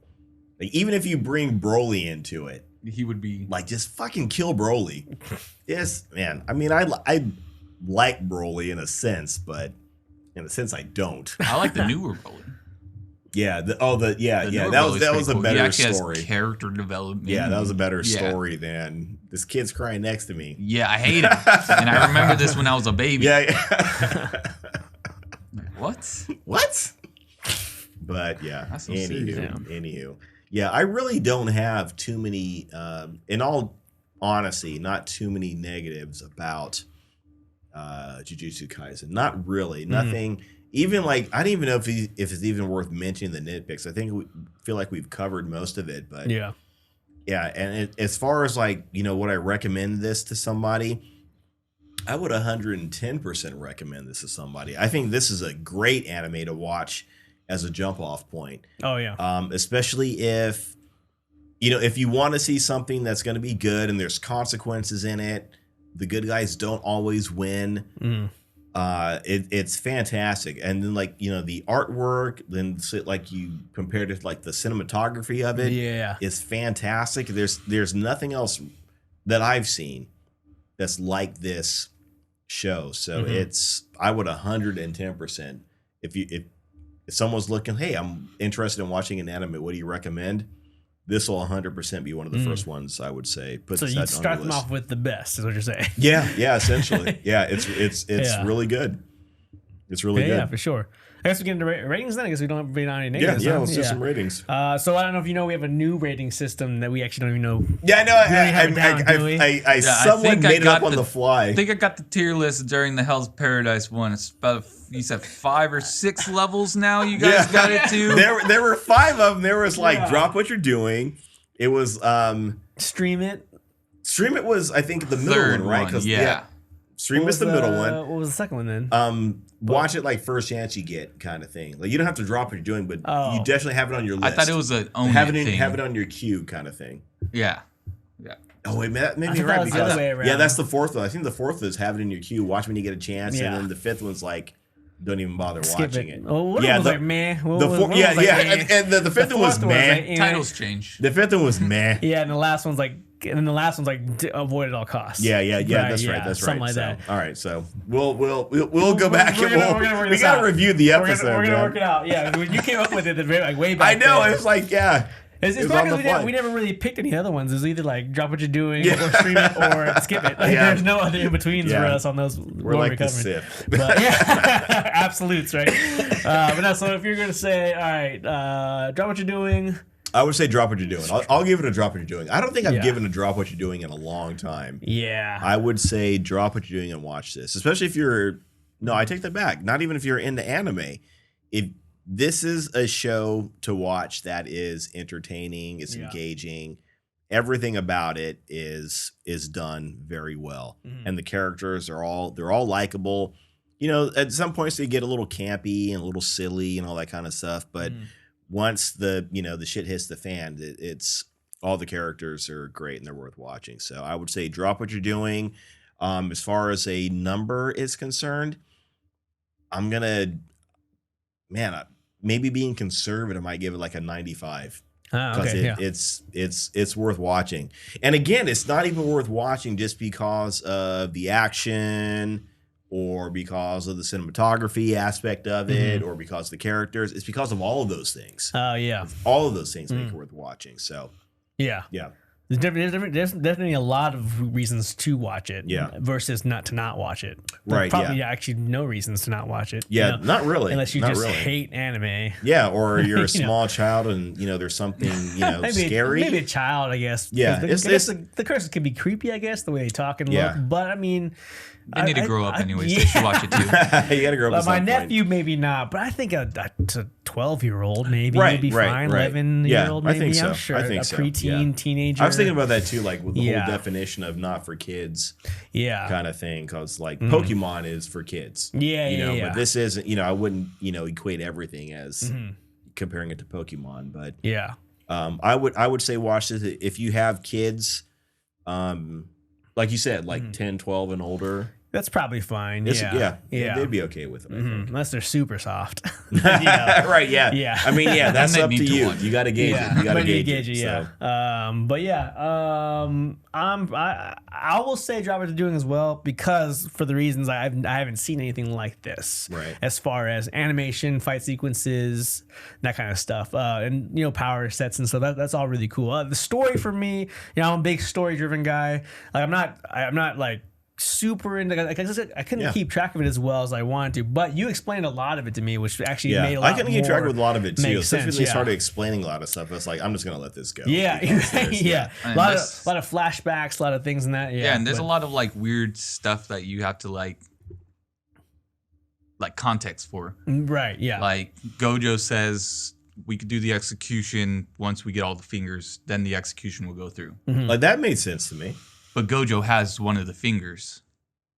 Like, even if you bring Broly into it,
he would be
like, just fucking kill Broly. Yes, man. I mean, I like Broly in a sense, but in a sense I don't.
I like the newer Broly.
Yeah, that was a better story.
Has character development.
Yeah, that was a better story than this kid's crying next to me.
Yeah, I hate it. And I remember this when I was a baby.
Yeah.
What?
But yeah,
that's so
anywho. Yeah, I really don't have too many, in all honesty, not too many negatives about Jujutsu Kaisen. Not really. Nothing. Even like, I don't even know if it's even worth mentioning the nitpicks. I think feel like we've covered most of it, but yeah. And as far as like, would I recommend this to somebody? I would 110% recommend this to somebody. I think this is a great anime to watch as a jump off point.
Oh yeah.
Especially if if you want to see something that's going to be good and there's consequences in it, the good guys don't always win. It's fantastic. And then the artwork, then you compared to the cinematography of it, is fantastic. There's nothing else that I've seen that's like this show. So I would 110%. If someone's looking, hey, I'm interested in watching an anime, what do you recommend? This will 100% be one of the first ones I would say.
So you start them off with the best, is what you're saying.
Yeah, essentially. Yeah, it's really good. It's really good. Yeah,
for sure. I guess we get into ratings then. I guess we don't have any negatives.
Yeah, let's do some ratings.
So I don't know if you know, we have a new rating system that we actually don't even know.
Yeah, I know. I someone made it up on the fly.
I think I got the tier list during the Hell's Paradise one. It's about, you said 5 or 6 levels now you guys got it to?
There were 5 of them. There was drop what you're doing. It was
Stream It.
Stream It was, I think, the middle one, right?
Yeah.
Stream It's the middle one.
What was the second one then?
Watch it first chance you get kind of thing. You don't have to drop what you're doing, but you definitely have it on your list.
I thought it was an own
have
it
on your queue kind of thing.
Yeah.
Oh wait, that made me right because that's the 4th one. I think the 4th is have it in your queue. Watch when you get a chance, and then the 5th one's don't even bother watching it.
Oh, what was meh.
And the 5th one was meh.
Titles change.
The 5th one was meh.
Yeah, and the last one's avoid at all costs.
Yeah, that's right.
Something like that.
All right, so we'll go back and we gotta review the episode.
We're gonna work it out. Yeah, when you came up with it way back.
I know
then.
it was
It's probably we never really picked any other ones. It's either drop what you're doing or stream it or skip it. There's no other in betweens for us on those.
We're like the Sith.
But absolutes, right? But no. So if you're gonna say, all right, drop what you're doing.
I would say drop what you're doing. I'll give it a drop what you're doing. I don't think I've given a drop what you're doing in a long time.
Yeah.
I would say drop what you're doing and watch this, especially if you're. No, I take that back. Not even if you're into anime. If this is a show to watch that is entertaining, it's engaging. Everything about it is done very well, and the characters are all likable. At some points they get a little campy and a little silly and all that kind of stuff, but once the shit hits the fan, it's all the characters are great and they're worth watching. So I would say drop what you're doing. As far as a number is concerned, I'm gonna, maybe being conservative, I might give it a 95. Because it's worth watching. And again, it's not even worth watching just because of the action or because of the cinematography aspect of it or because of the characters. It's because of all of those things.
Oh, yeah.
All of those things make it worth watching. So,
yeah.
Yeah.
There's definitely a lot of reasons to watch it versus not watch it. There's probably actually no reasons to not watch it.
Yeah, not really.
Unless you just hate anime.
Yeah, or you're a small child and, there's something, scary.
Maybe a child, I guess.
Yeah.
The curses can be creepy, I guess, the way they talk and look. But, I mean...
They need to grow up anyways. They should watch it too.
You gotta grow up.
My nephew, maybe not, but I think a 12-year-old maybe would be fine. 11-year-old maybe.
I think so.
I'm sure.
I think
a preteen, teenager.
I was thinking about that too, with the whole definition of not for kids, kind of thing. Because Pokemon is for kids.
Yeah.
But this isn't. I wouldn't equate everything as comparing it to Pokemon. But I would say watch this if you have kids. Like you said, 10, 12 and older.
That's probably fine.
They'd be okay with it. I think.
Unless they're super soft.
Right? Yeah. I mean, that's up to you. You got to gauge it. You got to gauge it.
Yeah. I will say drop what you're doing as well because for the reasons I haven't seen anything like this.
Right.
As far as animation, fight sequences, that kind of stuff, and power sets and stuff. That's all really cool. The story for me, I'm a big story driven guy. I'm not super into. I couldn't keep track of it as well as I wanted to, but you explained a lot of it to me, which actually made a lot.
I couldn't keep track with a lot of it too. Especially when they started explaining a lot of stuff. It's I'm just gonna let this go.
Yeah. A lot of flashbacks, a lot of things in that.
Yeah, and there's a lot of weird stuff that you have to like context for.
Right. Yeah.
Gojo says we could do the execution once we get all the fingers, then the execution will go through.
That made sense to me.
But Gojo has one of the fingers,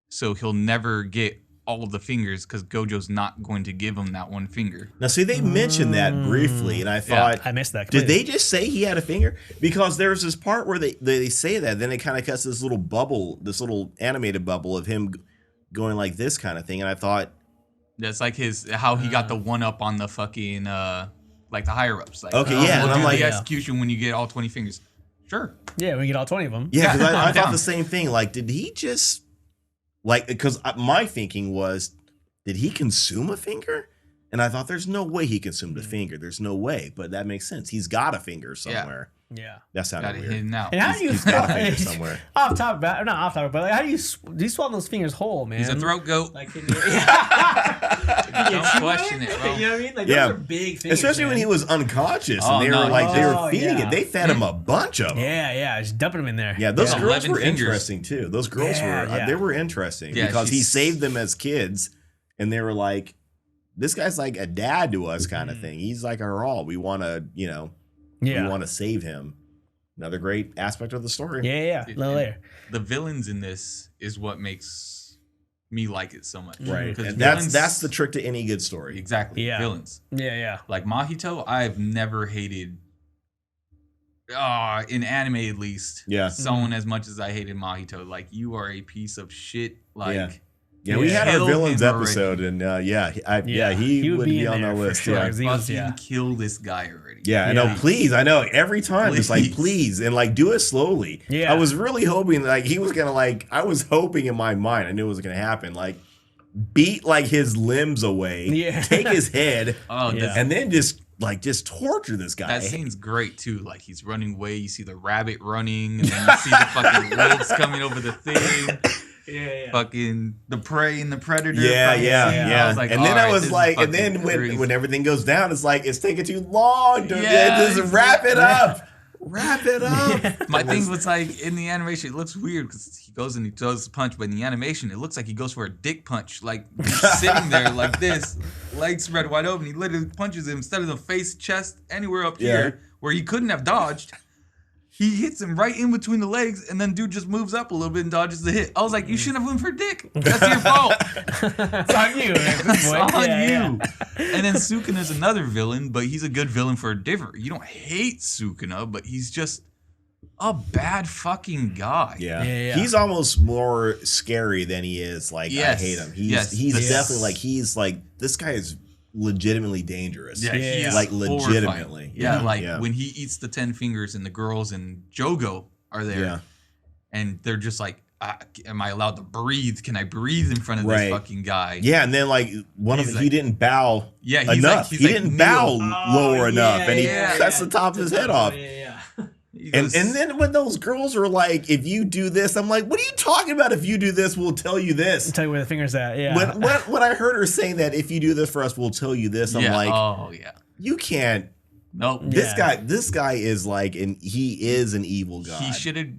so he'll never get all of the fingers because Gojo's not going to give him that one finger.
Now, see, they mentioned that briefly, and I thought,
I missed that completely.
Did they just say he had a finger? Because there's this part where they say that, then it kind of cuts this little bubble, this little animated bubble of him going like this kind of thing, and I thought
that's like how he got the one up on the fucking like the higher ups. Like,
okay, yeah,
we'll
and I'm
do
like,
the execution when you get all 20 fingers. Sure.
Yeah, we get all 20 of them.
Yeah, because I thought
down.
the same thing. Like, did he just because my thinking was, did he consume a finger? And I thought, there's no way he consumed a finger. There's no way, but that makes sense. He's got a finger somewhere.
Yeah,
that sounded
got it
weird.
hidden out.
And how do you
He's got a finger somewhere.
not off topic, but like, how do you swallow those fingers whole, man?
He's a throat goat.
Like,
Don't question it, bro.
You know what I mean? Like,
Yeah.
those are big fingers,
Especially when he was unconscious and they were feeding it. They fed him a bunch of them.
Yeah, just dumping them in there.
Yeah, those girls
11
were
fingers.
interesting too. Those girls they were interesting because he saved them as kids, and they were like, "This guy's like a dad to us," kind of thing. He's like our all. We want to, we want to save him. Another great aspect of the story.
Yeah. Little later.
The villains in this is what makes me like it so much.
Right. And
villains,
that's the trick to any good story.
Exactly.
Yeah.
Villains.
Yeah.
Like Mahito, I've never hated in anime at least.
Yeah.
Sone as much as I hated Mahito. Like, you are a piece of shit. Like,
yeah, we had our
kill
villains
him
episode, and he would be on the list.
Sure,
Yeah.
Kill this guy already.
Yeah, I know. Please, I know. Every time, it's like, please, and like, do it slowly.
Yeah,
I was really hoping like he was gonna I was hoping in my mind, I knew it was gonna happen. Like, beat like his limbs away, take his head, and then just torture this guy.
That scene's great too. Like, he's running away. You see the rabbit running, and then you see the fucking wolves coming over the thing. Yeah. Fucking the prey and the predator.
Yeah.
I was like,
and then I was
like,
and then when everything goes down, it's like, it's taking too long to just wrap it up. Wrap it up.
My thing was like, in the animation, it looks weird because he goes and he does the punch, but in the animation, it looks like he goes for a dick punch. Like, he's sitting there like this, legs spread wide open. He literally punches him instead of the face, chest, anywhere up here where he couldn't have dodged. He hits him right in between the legs, and then dude just moves up a little bit and dodges the hit. I was like, you shouldn't have went for dick. That's your fault.
It's on you.
It's on you. And then Sukuna's another villain, but he's a good villain for a different. You don't hate Sukuna, but he's just a bad fucking guy.
Yeah. He's almost more scary than he is. Like, I hate him. He's definitely like, this guy is legitimately dangerous.
Yeah, he is
like legitimately.
When he eats the 10 fingers and the girls and Jogo are there, and they're just like, am I allowed to breathe? Can I breathe in front of this fucking guy?
Yeah, and then like he didn't bow enough.
He
didn't bow lower enough, and he cuts the top of his head off. And then when those girls are like, if you do this, I'm like, what are you talking about? If you do this, we'll tell you this.
I'll tell you where the finger's at. Yeah.
When I heard her saying that, if you do this for us, we'll tell you this. I'm like,
oh yeah,
you can't.
Nope.
This guy is like, and he is an evil god.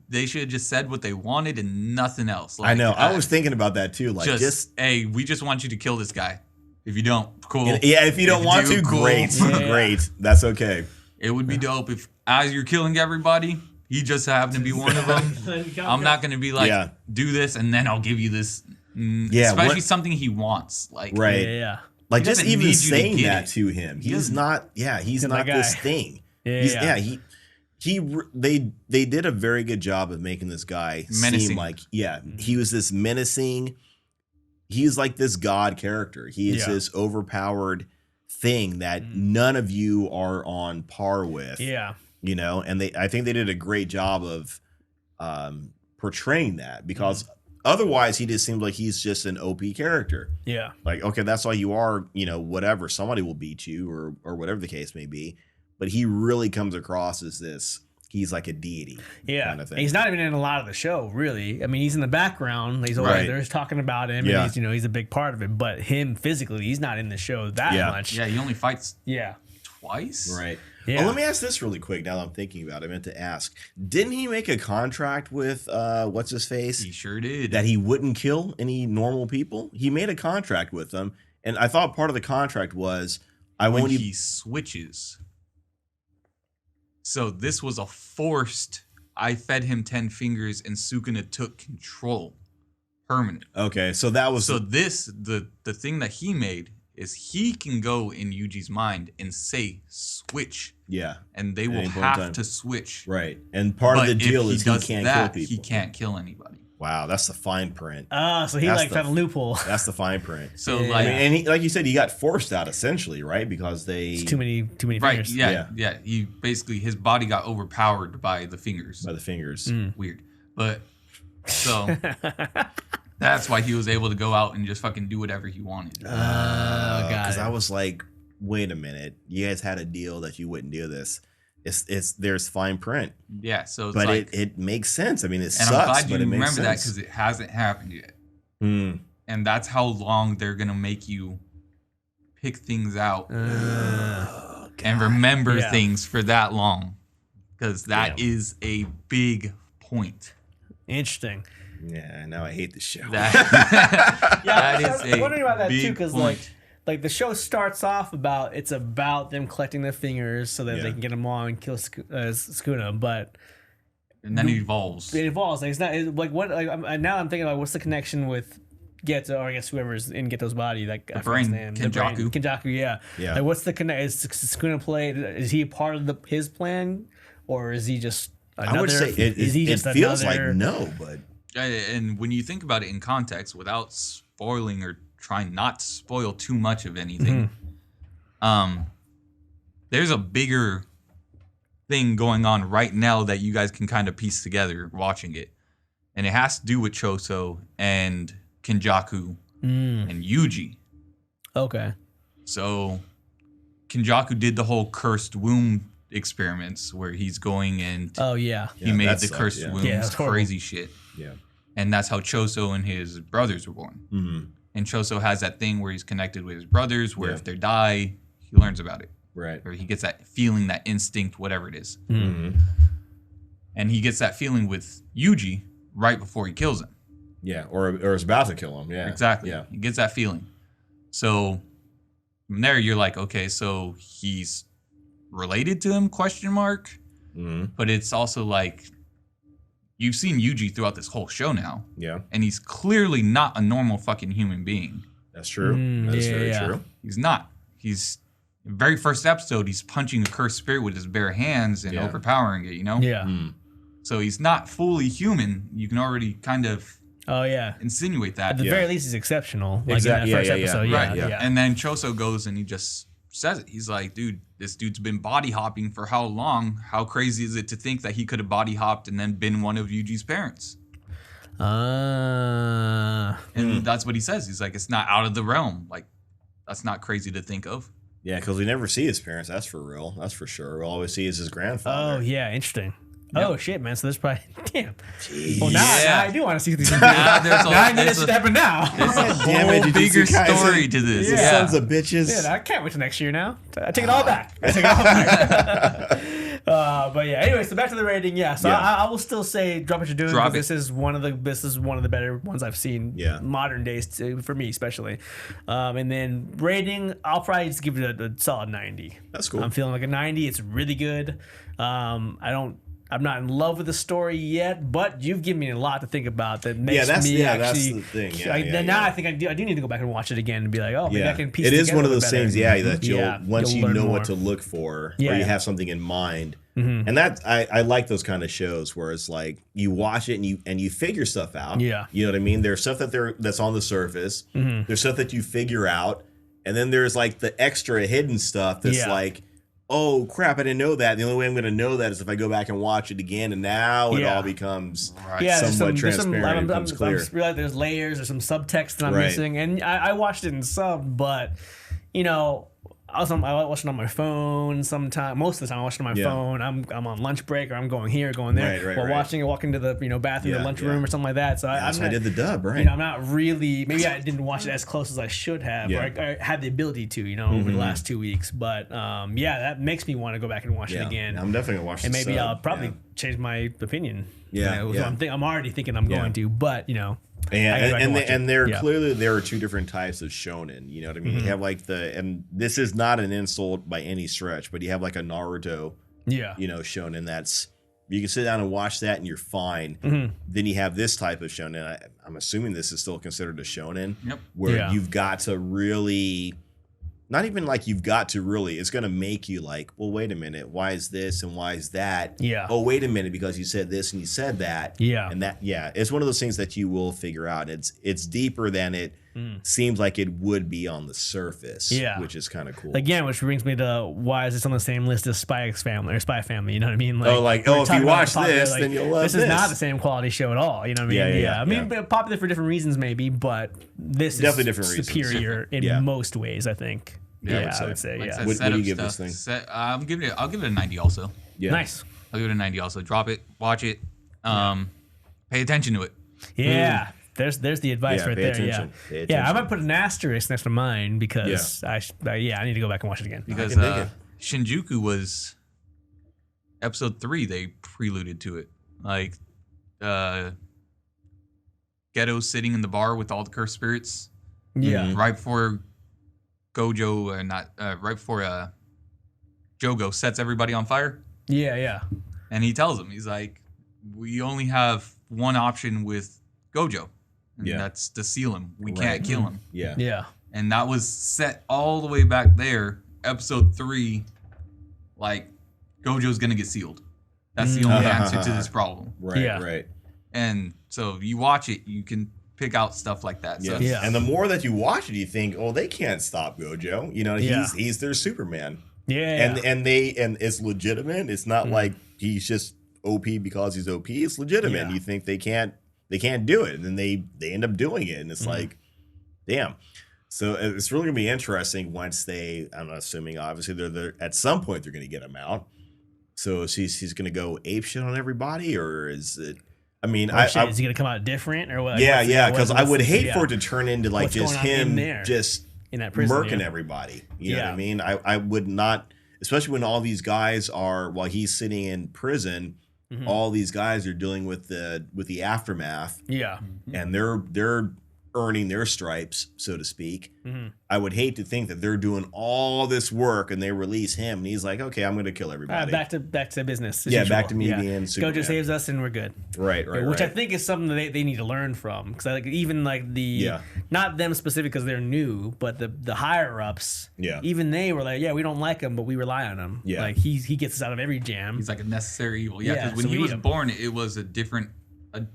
They should have just said what they wanted and nothing else. Like,
I know. I was thinking about that too. Like,
hey, we just want you to kill this guy. If you don't, cool.
Yeah, if you don't want to, cool. Great. Great. That's okay.
It would be dope if, as you're killing everybody, he just happened to be one of them. I'm not going to be like, do this and then I'll give you this. Especially something he wants. Like,
Yeah.
Like, just even saying that to him, he's not. Yeah, he's not this thing. They did a very good job of making this guy seem like he was this menacing. He's like this god character. He is this overpowered thing that none of you are on par with.
Yeah.
And I think they did a great job of portraying that, because otherwise he just seems like he's just an OP character. Yeah. Like, okay, that's all you are, whatever. Somebody will beat you or whatever the case may be. But he really comes across as this. He's like a deity. Yeah. Kind of thing.
He's not even in a lot of the show, really. I mean, he's in the background. He's always there's talking about him. And he's a big part of it. But him physically, he's not in the show that much.
Yeah, he only fights twice.
Right. Yeah. Well, let me ask this really quick now that I'm thinking about it. I meant to ask. Didn't he make a contract with what's-his-face?
He sure did.
That he wouldn't kill any normal people? He made a contract with them. And I thought part of the contract was
when he switches. So this was a forced, I fed him 10 fingers and Sukuna took control. permanent.
Okay, so that was
the thing that he made is he can go in Yuji's mind and say switch.
Yeah.
And they will have to switch.
Right. And part of the deal is he can't kill people.
He can't kill anybody.
Wow, that's the fine print.
So he found a loophole.
That's the fine print.
So
and he, like you said, he got forced out essentially, right? Because it's
too many fingers.
Right, yeah. He basically, his body got overpowered by the fingers. Weird. But so that's why he was able to go out and just fucking do whatever he wanted.
Because I was like, wait a minute, you guys had a deal that you wouldn't do this. There's fine print.
Yeah, so it's
but
like,
it makes sense. I mean, it sucks,
I'm glad you
but it makes
remember that
sense.
because it hasn't happened yet. And that's how long they're gonna make you pick things out and remember things for that long, because that is a big point.
Interesting.
Yeah, now I hate the show.
That is I'm wondering about that too, because like the show starts off it's about them collecting their fingers so that they can get them all and kill Sukuna, but
and then it evolves.
It evolves. Like, it's not like what. Like now I'm thinking about what's the connection with Geto, or I guess whoever's in Geto's body. Like
the brain, Kenjaku.
Kenjaku, yeah. Like what's the connect? Is Sukuna played? Is he part of his plan, or is he just another?
I would say it feels like no, but.
And when you think about it in context, without spoiling or trying not to spoil too much of anything, there's a bigger thing going on right now that you guys can kind of piece together watching it. And it has to do with Choso and Kenjaku and Yuji.
Okay.
So Kenjaku did the whole cursed womb experiments where he's going and he made the cursed wombs, crazy shit.
Yeah.
And that's how Choso and his brothers were born. And Choso has that thing where he's connected with his brothers, where if they die, he learns about it.
Right.
Or he gets that feeling, that instinct, whatever it is. And he gets that feeling with Yuji right before he kills him.
Yeah, or is about to kill him. Yeah.
Exactly.
Yeah.
He gets that feeling. So from there, you're like, okay, so he's related to him, question mark. But it's also like, you've seen Yuji throughout this whole show now.
Yeah.
And he's clearly not a normal fucking human being.
That's true. That's very true.
He's not. He's, very first episode, he's punching a cursed spirit with his bare hands and overpowering it, you know?
Yeah.
So he's not fully human. You can already kind of insinuate that.
At the very least, he's exceptional. Like in that first episode.
Right. And then Choso goes and he just says it. He's like, dude, this dude's been body hopping for how long? How crazy is it to think that he could have body hopped and then been one of Yuji's parents? And that's what he says. He's like, it's not out of the realm. Like, that's not crazy to think of.
Yeah, because we never see his parents. That's for real. That's for sure. All we see is his grandfather.
Oh, yeah. Interesting. Yep. Oh, shit, man. So there's probably... Damn.
Jeez.
Well, now I do want to see these things. Now I need this to happen now.
There's a whole bigger story to this.
Yeah. Sons of bitches.
Yeah, I can't wait till next year now. I take it all back. But yeah, anyway, so back to the rating. Yeah, so I will still say drop what you're doing, because this is one of the better ones I've seen. Yeah, modern days for me especially. And then rating, I'll probably just give it a solid 90.
That's cool.
I'm feeling like a 90. It's really good. I'm not in love with the story yet, but you've given me a lot to think about that makes me actually. That's the thing. Now I think I do need to go back and watch it again and be like, maybe I can piece it together.
It is one of those things, that you'll once you know what to look for, or you have something in mind. And that I like those kind of shows where it's like you watch it and you figure stuff out. Yeah, you know what I mean. There's stuff that's on the surface. There's stuff that you figure out, and then there's like the extra hidden stuff that's like, oh crap, I didn't know that. The only way I'm going to know that is if I go back and watch it again, and now it all becomes somewhat transparent and becomes clear.
I realize there's layers, there's some subtext that I'm missing, and I watched it in sub, but you know, I watch it on my phone sometime. Most of the time I watch it on my phone. I'm on lunch break, or I'm going here, going there, while watching it, walking to the bathroom, the lunchroom or something like that. So I
did the dub, right?
You know, I'm not really, maybe I didn't watch it as close as I should have, or I had the ability to, over the last 2 weeks. But that makes me want to go back and watch it again.
I'm definitely gonna watch it.
And maybe I'll probably change my opinion. I'm already thinking I'm going to, but
and clearly there are two different types of shonen. You know what I mean? You have like and this is not an insult by any stretch, but you have like a Naruto, shonen that's You can sit down and watch that and you're fine.
Mm-hmm.
Then you have this type of shonen. I'm assuming this is still considered a shonen.
Yep.
Where you've got to really, not even like you've got to really, it's going to make you like, well, wait a minute. Why is this and why is that?
Yeah.
Oh, wait a minute, because you said this and you said that.
Yeah.
And that, it's one of those things that you will figure out. It's deeper than it seems like it would be on the surface.
Yeah.
Which is kind of cool.
Again, which brings me to why is this on the same list as Spy Family? You know what I mean?
If you watch this, then you'll love this.
This is not the same quality show at all. You know what I mean?
Yeah.
I mean, popular for different reasons maybe, but this
definitely
is
different
superior in most ways, I think.
Yeah,
I would say.
Like
Yeah.
that
What do you
setup
give this
stuff.
thing?
I'll give it a 90 also.
Yeah.
Nice.
I'll give it a 90 also. Drop it, watch it, pay attention to it.
Yeah. There's the advice right
pay
there.
attention. Pay
Yeah, I
attention.
might put an asterisk next to mine because I need to go back and watch it again.
Because
can dig it.
Shinjuku was episode 3. They preluded to it, like Ghetto sitting in the bar with all the cursed spirits.
Yeah.
Right before right before Jogo sets everybody on fire.
Yeah.
And he tells him, he's like, we only have one option with Gojo. And that's to seal him. We can't kill him.
Yeah.
Yeah.
And that was set all the way back there. Episode 3, like, Gojo's going to get sealed. That's the only answer to this problem.
Right.
And so you watch it, you can pick out stuff like that. So
Yeah. And the more that you watch it, you think, oh, they can't stop Gojo. You know, he's their Superman.
Yeah.
And it's legitimate. It's not like he's just OP because he's OP. It's legitimate.
Yeah.
You think they can't do it, and then they end up doing it, and it's like, damn. So it's really gonna be interesting once I'm assuming obviously they're at some point they're gonna get him out. So he's gonna go ape shit on everybody, or is it? I mean,
is he gonna come out different or what?
Yeah, because I would hate for it to turn into like
What's
just
going on in
him
there?
just
In that prison,
murking everybody. You know what I
Yeah.
mean? I would not, especially when all these guys are, while he's sitting in prison, all these guys are dealing with the aftermath.
Yeah.
And they're earning their stripes, so to speak. I would hate to think that they're doing all this work and they release him and he's like, okay, I'm going to kill everybody.
Back to business.
Yeah, back to me being Superman.
Gojo saves us and we're good.
Right.
Which I think is something that they need to learn from, because like even like not them specific because they're new, but the higher ups.
Yeah.
Even they were like, we don't like him, but we rely on him.
Yeah.
Like he gets us out of every jam.
he's like a necessary evil. Yeah, because
Yeah,
when
so
he
we
was
need him.
born, it was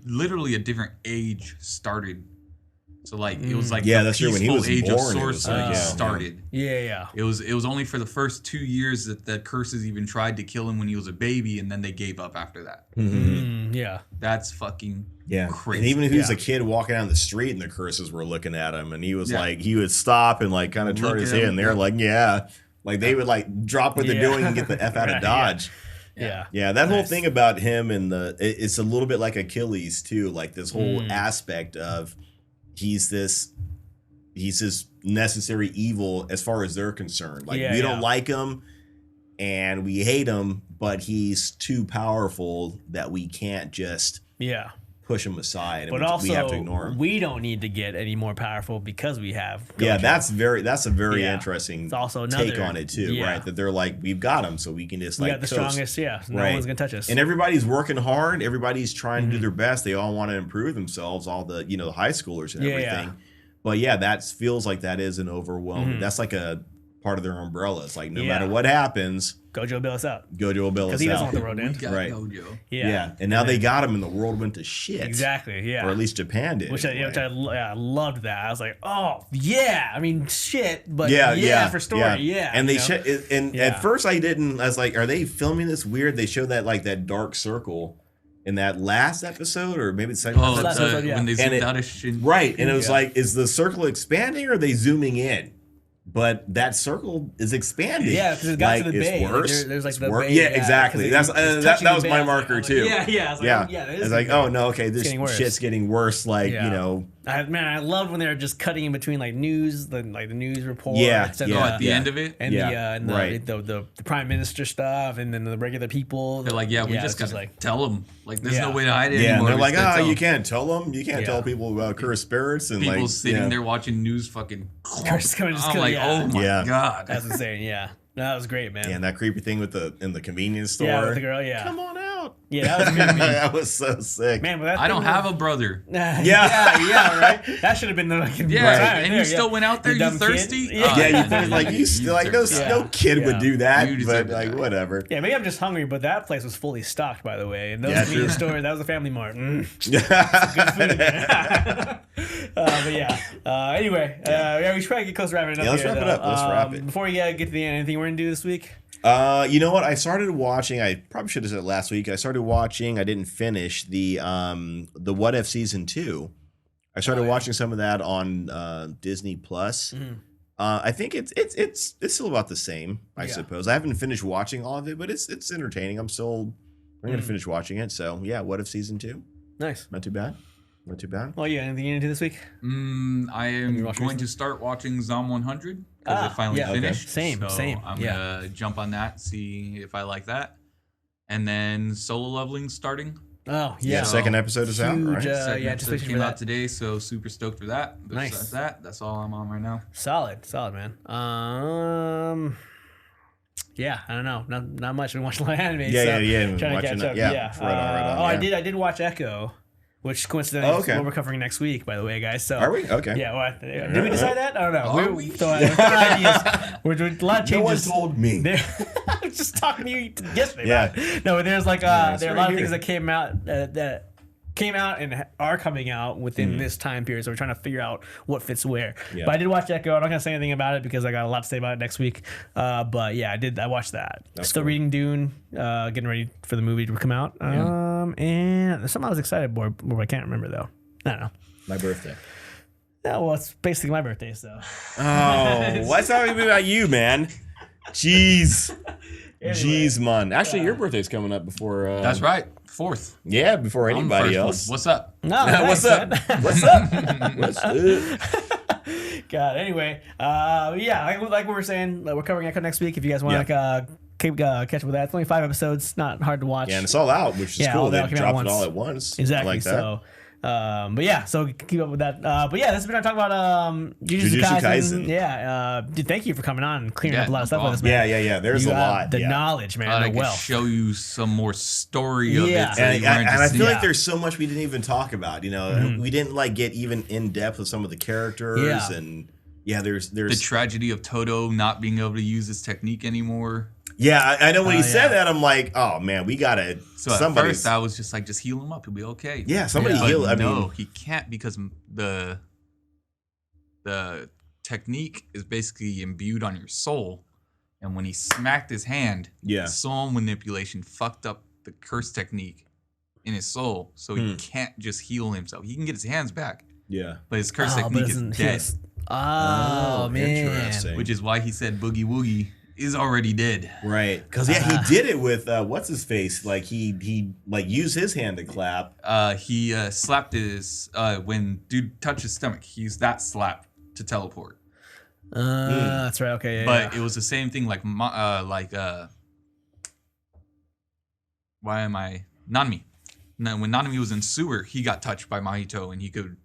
literally a different age started. So like it was like the
that's true. When he
peaceful
was
age
born,
of
it was
sorcery
like,
started.
Yeah.
It was only for the first 2 years that the curses even tried to kill him when he was a baby, and then they gave up after that.
Yeah.
That's fucking crazy.
And even if he was a kid walking down the street and the curses were looking at him, and he was like, he would stop and like kind of turn
Look
his
at
head,
him.
and they're like, like they would like drop what they're doing and get the F out of Dodge.
Yeah.
Yeah, that whole thing about him and it's a little bit like Achilles too, like this whole aspect of he's this necessary evil as far as they're concerned. Like we don't like him and we hate him, but he's too powerful that we can't just push him aside, and
But
we
also,
have to ignore him.
we don't need to get any more powerful because we have Gojo.
Yeah, that's a very interesting
It's also
take
another-
on it too, right? That they're like, we've got him, so we can just
we
like
got the
coast.
strongest. Yeah, no one's gonna touch us.
And everybody's working hard. Everybody's trying to do their best. They all want to improve themselves. All the the high schoolers and everything. But yeah, that feels like that is an overwhelming. That's like a part of their umbrella. It's like no matter what happens,
Gojo will bail us out.
Gojo will bail us out.
Because he doesn't want the road
We
end.
got
Right.
Gojo.
Yeah.
And now they got him, and the world went to shit.
Exactly. Yeah.
Or at least Japan did.
Which I
anyway.
loved that. I was like, oh yeah. I mean, shit, but for story, yeah.
And they
you know?
at first I didn't. I was like, are they filming this weird? They showed that like that dark circle in that last episode, or maybe the second
Oh,
episode.
yeah.
when they
And
zoomed out of shit.
Right, and it was like, is the circle expanding or are they zooming in? But that circle is expanding.
Yeah, because it got to the
it's
bay.
Worse.
There's like
It's
the
worse.
bay.
Yeah, exactly.
Because
That was my marker too.
Yeah. I was like,
Yeah,
that
it's
is
like,
getting
oh no, okay, this
getting worse.
shit's getting worse. Like
Yeah. I loved when they were just cutting in between like news, the news reports.
Yeah,
and
at the end of it,
and the prime minister stuff, and then the regular people.
they're like, we just
it's
gotta
like,
tell them. Like, there's
Yeah.
no way to hide it
Yeah, and
anymore.
they're
We
like,
just gotta tell
you
'em.
can't tell them. You can't tell people about cursed spirits and
People
like
sitting there watching news fucking.
Curse coming, just
I'm
kill,
like,
yeah.
oh my
Yeah.
god.
That's insane. Yeah, no, that was great, man.
and that creepy thing with in the convenience store.
Yeah, with the girl. Yeah,
Come on out.
Yeah, that was good.
That was so sick.
Man,
I don't have a brother.
yeah, right. That should have been the
and you still went out there. You thirsty?
Kid? Yeah,
You think like you still like no kid would do that, but like whatever.
Yeah, maybe I'm just hungry, but that place was fully stocked, by the way. And those convenience stores, that was a Family Mart. Good food. But yeah. Anyway, we should probably get close to wrapping it up.
Let's wrap it up. Let's wrap it.
Before we get to the end, anything we're gonna do this week?
You know what? I started watching. I probably should have said it last week. I started watching. I didn't finish the What If season 2. I started watching some of that on Disney Plus. I think it's still about the same. I suppose I haven't finished watching all of it, but it's entertaining. I'm gonna finish watching it. So yeah, What If season 2.
Nice.
Not too bad. Not too bad.
Oh yeah, anything you gonna do this week?
I am going to start watching Zom 100 because it finally finished.
Okay. Same.
I'm gonna jump on that, see if I like that, and then Solo Leveling starting.
Oh yeah,
second episode is out. Right?
Second episode came out today, so super stoked for that. But
nice.
That's all I'm on right now.
Solid, man. Yeah, I don't know, not much. We watched a lot of anime.
Yeah.
Trying to catch up.
Yeah. Right on,
I did watch Echo. Which coincidentally is what we're covering next week, by the way, guys. So
are we? Okay.
Yeah. Well, did we decide that? I don't know.
Are we?
We're doing a lot of changes.
No one told me.
I was just talking to you yesterday. Yeah. No, there's like there are a lot of things that came out and are coming out within this time period. So we're trying to figure out what fits where. Yeah. But I did watch Echo. I'm not gonna say anything about it because I got a lot to say about it next week. But yeah, I watched that. Still reading Dune. Getting ready for the movie to come out. And something I was excited for, but I can't remember though. I don't know.
My birthday.
Yeah, well, it's basically my birthday, so.
Oh, what's that about you, man? Jeez.
Anyway.
Jeez, man. Actually, your birthday's coming up before.
That's right. 4th.
Yeah, before anybody else.
What's up?
No,
what's up? What's up? What's up?
God. Anyway, yeah, like we were saying, we're covering Echo next week. If you guys want to keep catch up with that, it's only 5 episodes. Not hard to watch.
Yeah, and it's all out, which is cool. They dropped it all at once.
Exactly.
Like that.
So. But yeah, so keep up with that. But yeah, this has been our talk about Jujutsu Kaisen. Yeah, dude, thank you for coming on and clearing up a lot of stuff with us, man.
Yeah. There's a lot.
The knowledge, man.
I
the wealth.
Show you some more story of it. So
and I feel like there's so much we didn't even talk about. You know, we didn't like get even in depth with some of the characters, and there's
the tragedy of Toto not being able to use his technique anymore.
Yeah, I know when he said that, I'm like, oh man, we gotta.
So at first I was just like, just heal him up, he'll be okay.
Yeah, somebody heal. I mean,
he can't because the technique is basically imbued on your soul, and when he smacked his hand, soul manipulation fucked up the curse technique in his soul, so he can't just heal himself. He can get his hands back. Yeah, but his curse technique is dead.
Oh man,
interesting.
Which is why he said Boogie Woogie is already dead.
Right. Because he did it with what's his face? Like he like used his hand to clap.
He slapped his when dude touched his stomach, he used that slap to teleport.
That's right. Okay.
But it was the same thing like why am I Nanami? Now, when Nanami was in sewer, he got touched by Mahito and he could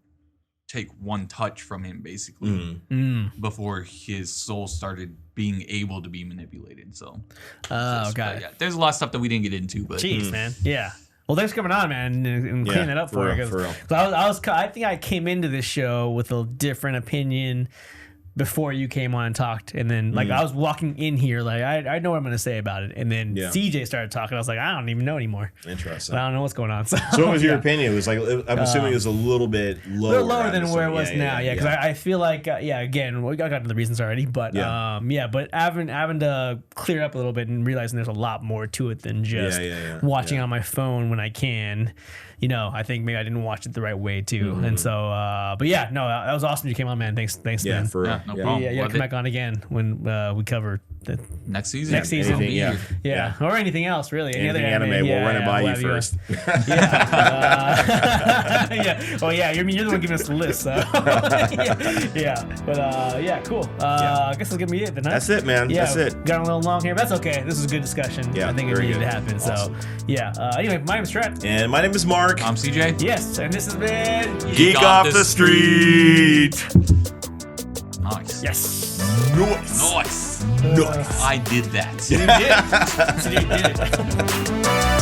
take one touch from him basically before his soul started being able to be manipulated. So
got it.
Yeah, there's a lot of stuff that we didn't get into, but
jeez, man. Yeah. Well, thanks for coming on, man, and cleaning it up for you.
For real.
I think I came into this show with a different opinion before you came on and talked, and then like I was walking in here like I know what I'm going to say about it, and then CJ started talking. I was like, I don't even know anymore.
Interesting.
I don't know what's going on. So
what was your opinion? It was like I'm assuming it was a little bit lower,
than where it was now. Yeah, because I feel like again we got into the reasons already, but but having to clear up a little bit and realizing there's a lot more to it than just watching on my phone when I can. You know, I think maybe I didn't watch it the right way too, and so. But yeah, no, that was awesome. You came on, man. Thanks, man.
For real.
No problem.
Yeah, come back on again when we cover the
next season.
Anything,
or anything else really. Any other
anime, we'll run it by you first.
Oh yeah, you're the one giving us the list. So. Cool. I guess that's gonna be it then. Huh?
That's it, man. That's it.
Got a little long here, but that's okay. This is a good discussion.
Yeah,
I think it needed to happen.
Awesome.
So anyway, my name is Trent.
And my name is Mark.
I'm CJ.
Yes, and this has been
Geek Off The Street.
Nice.
Yes.
Nice. I did that.
You did. So you did it.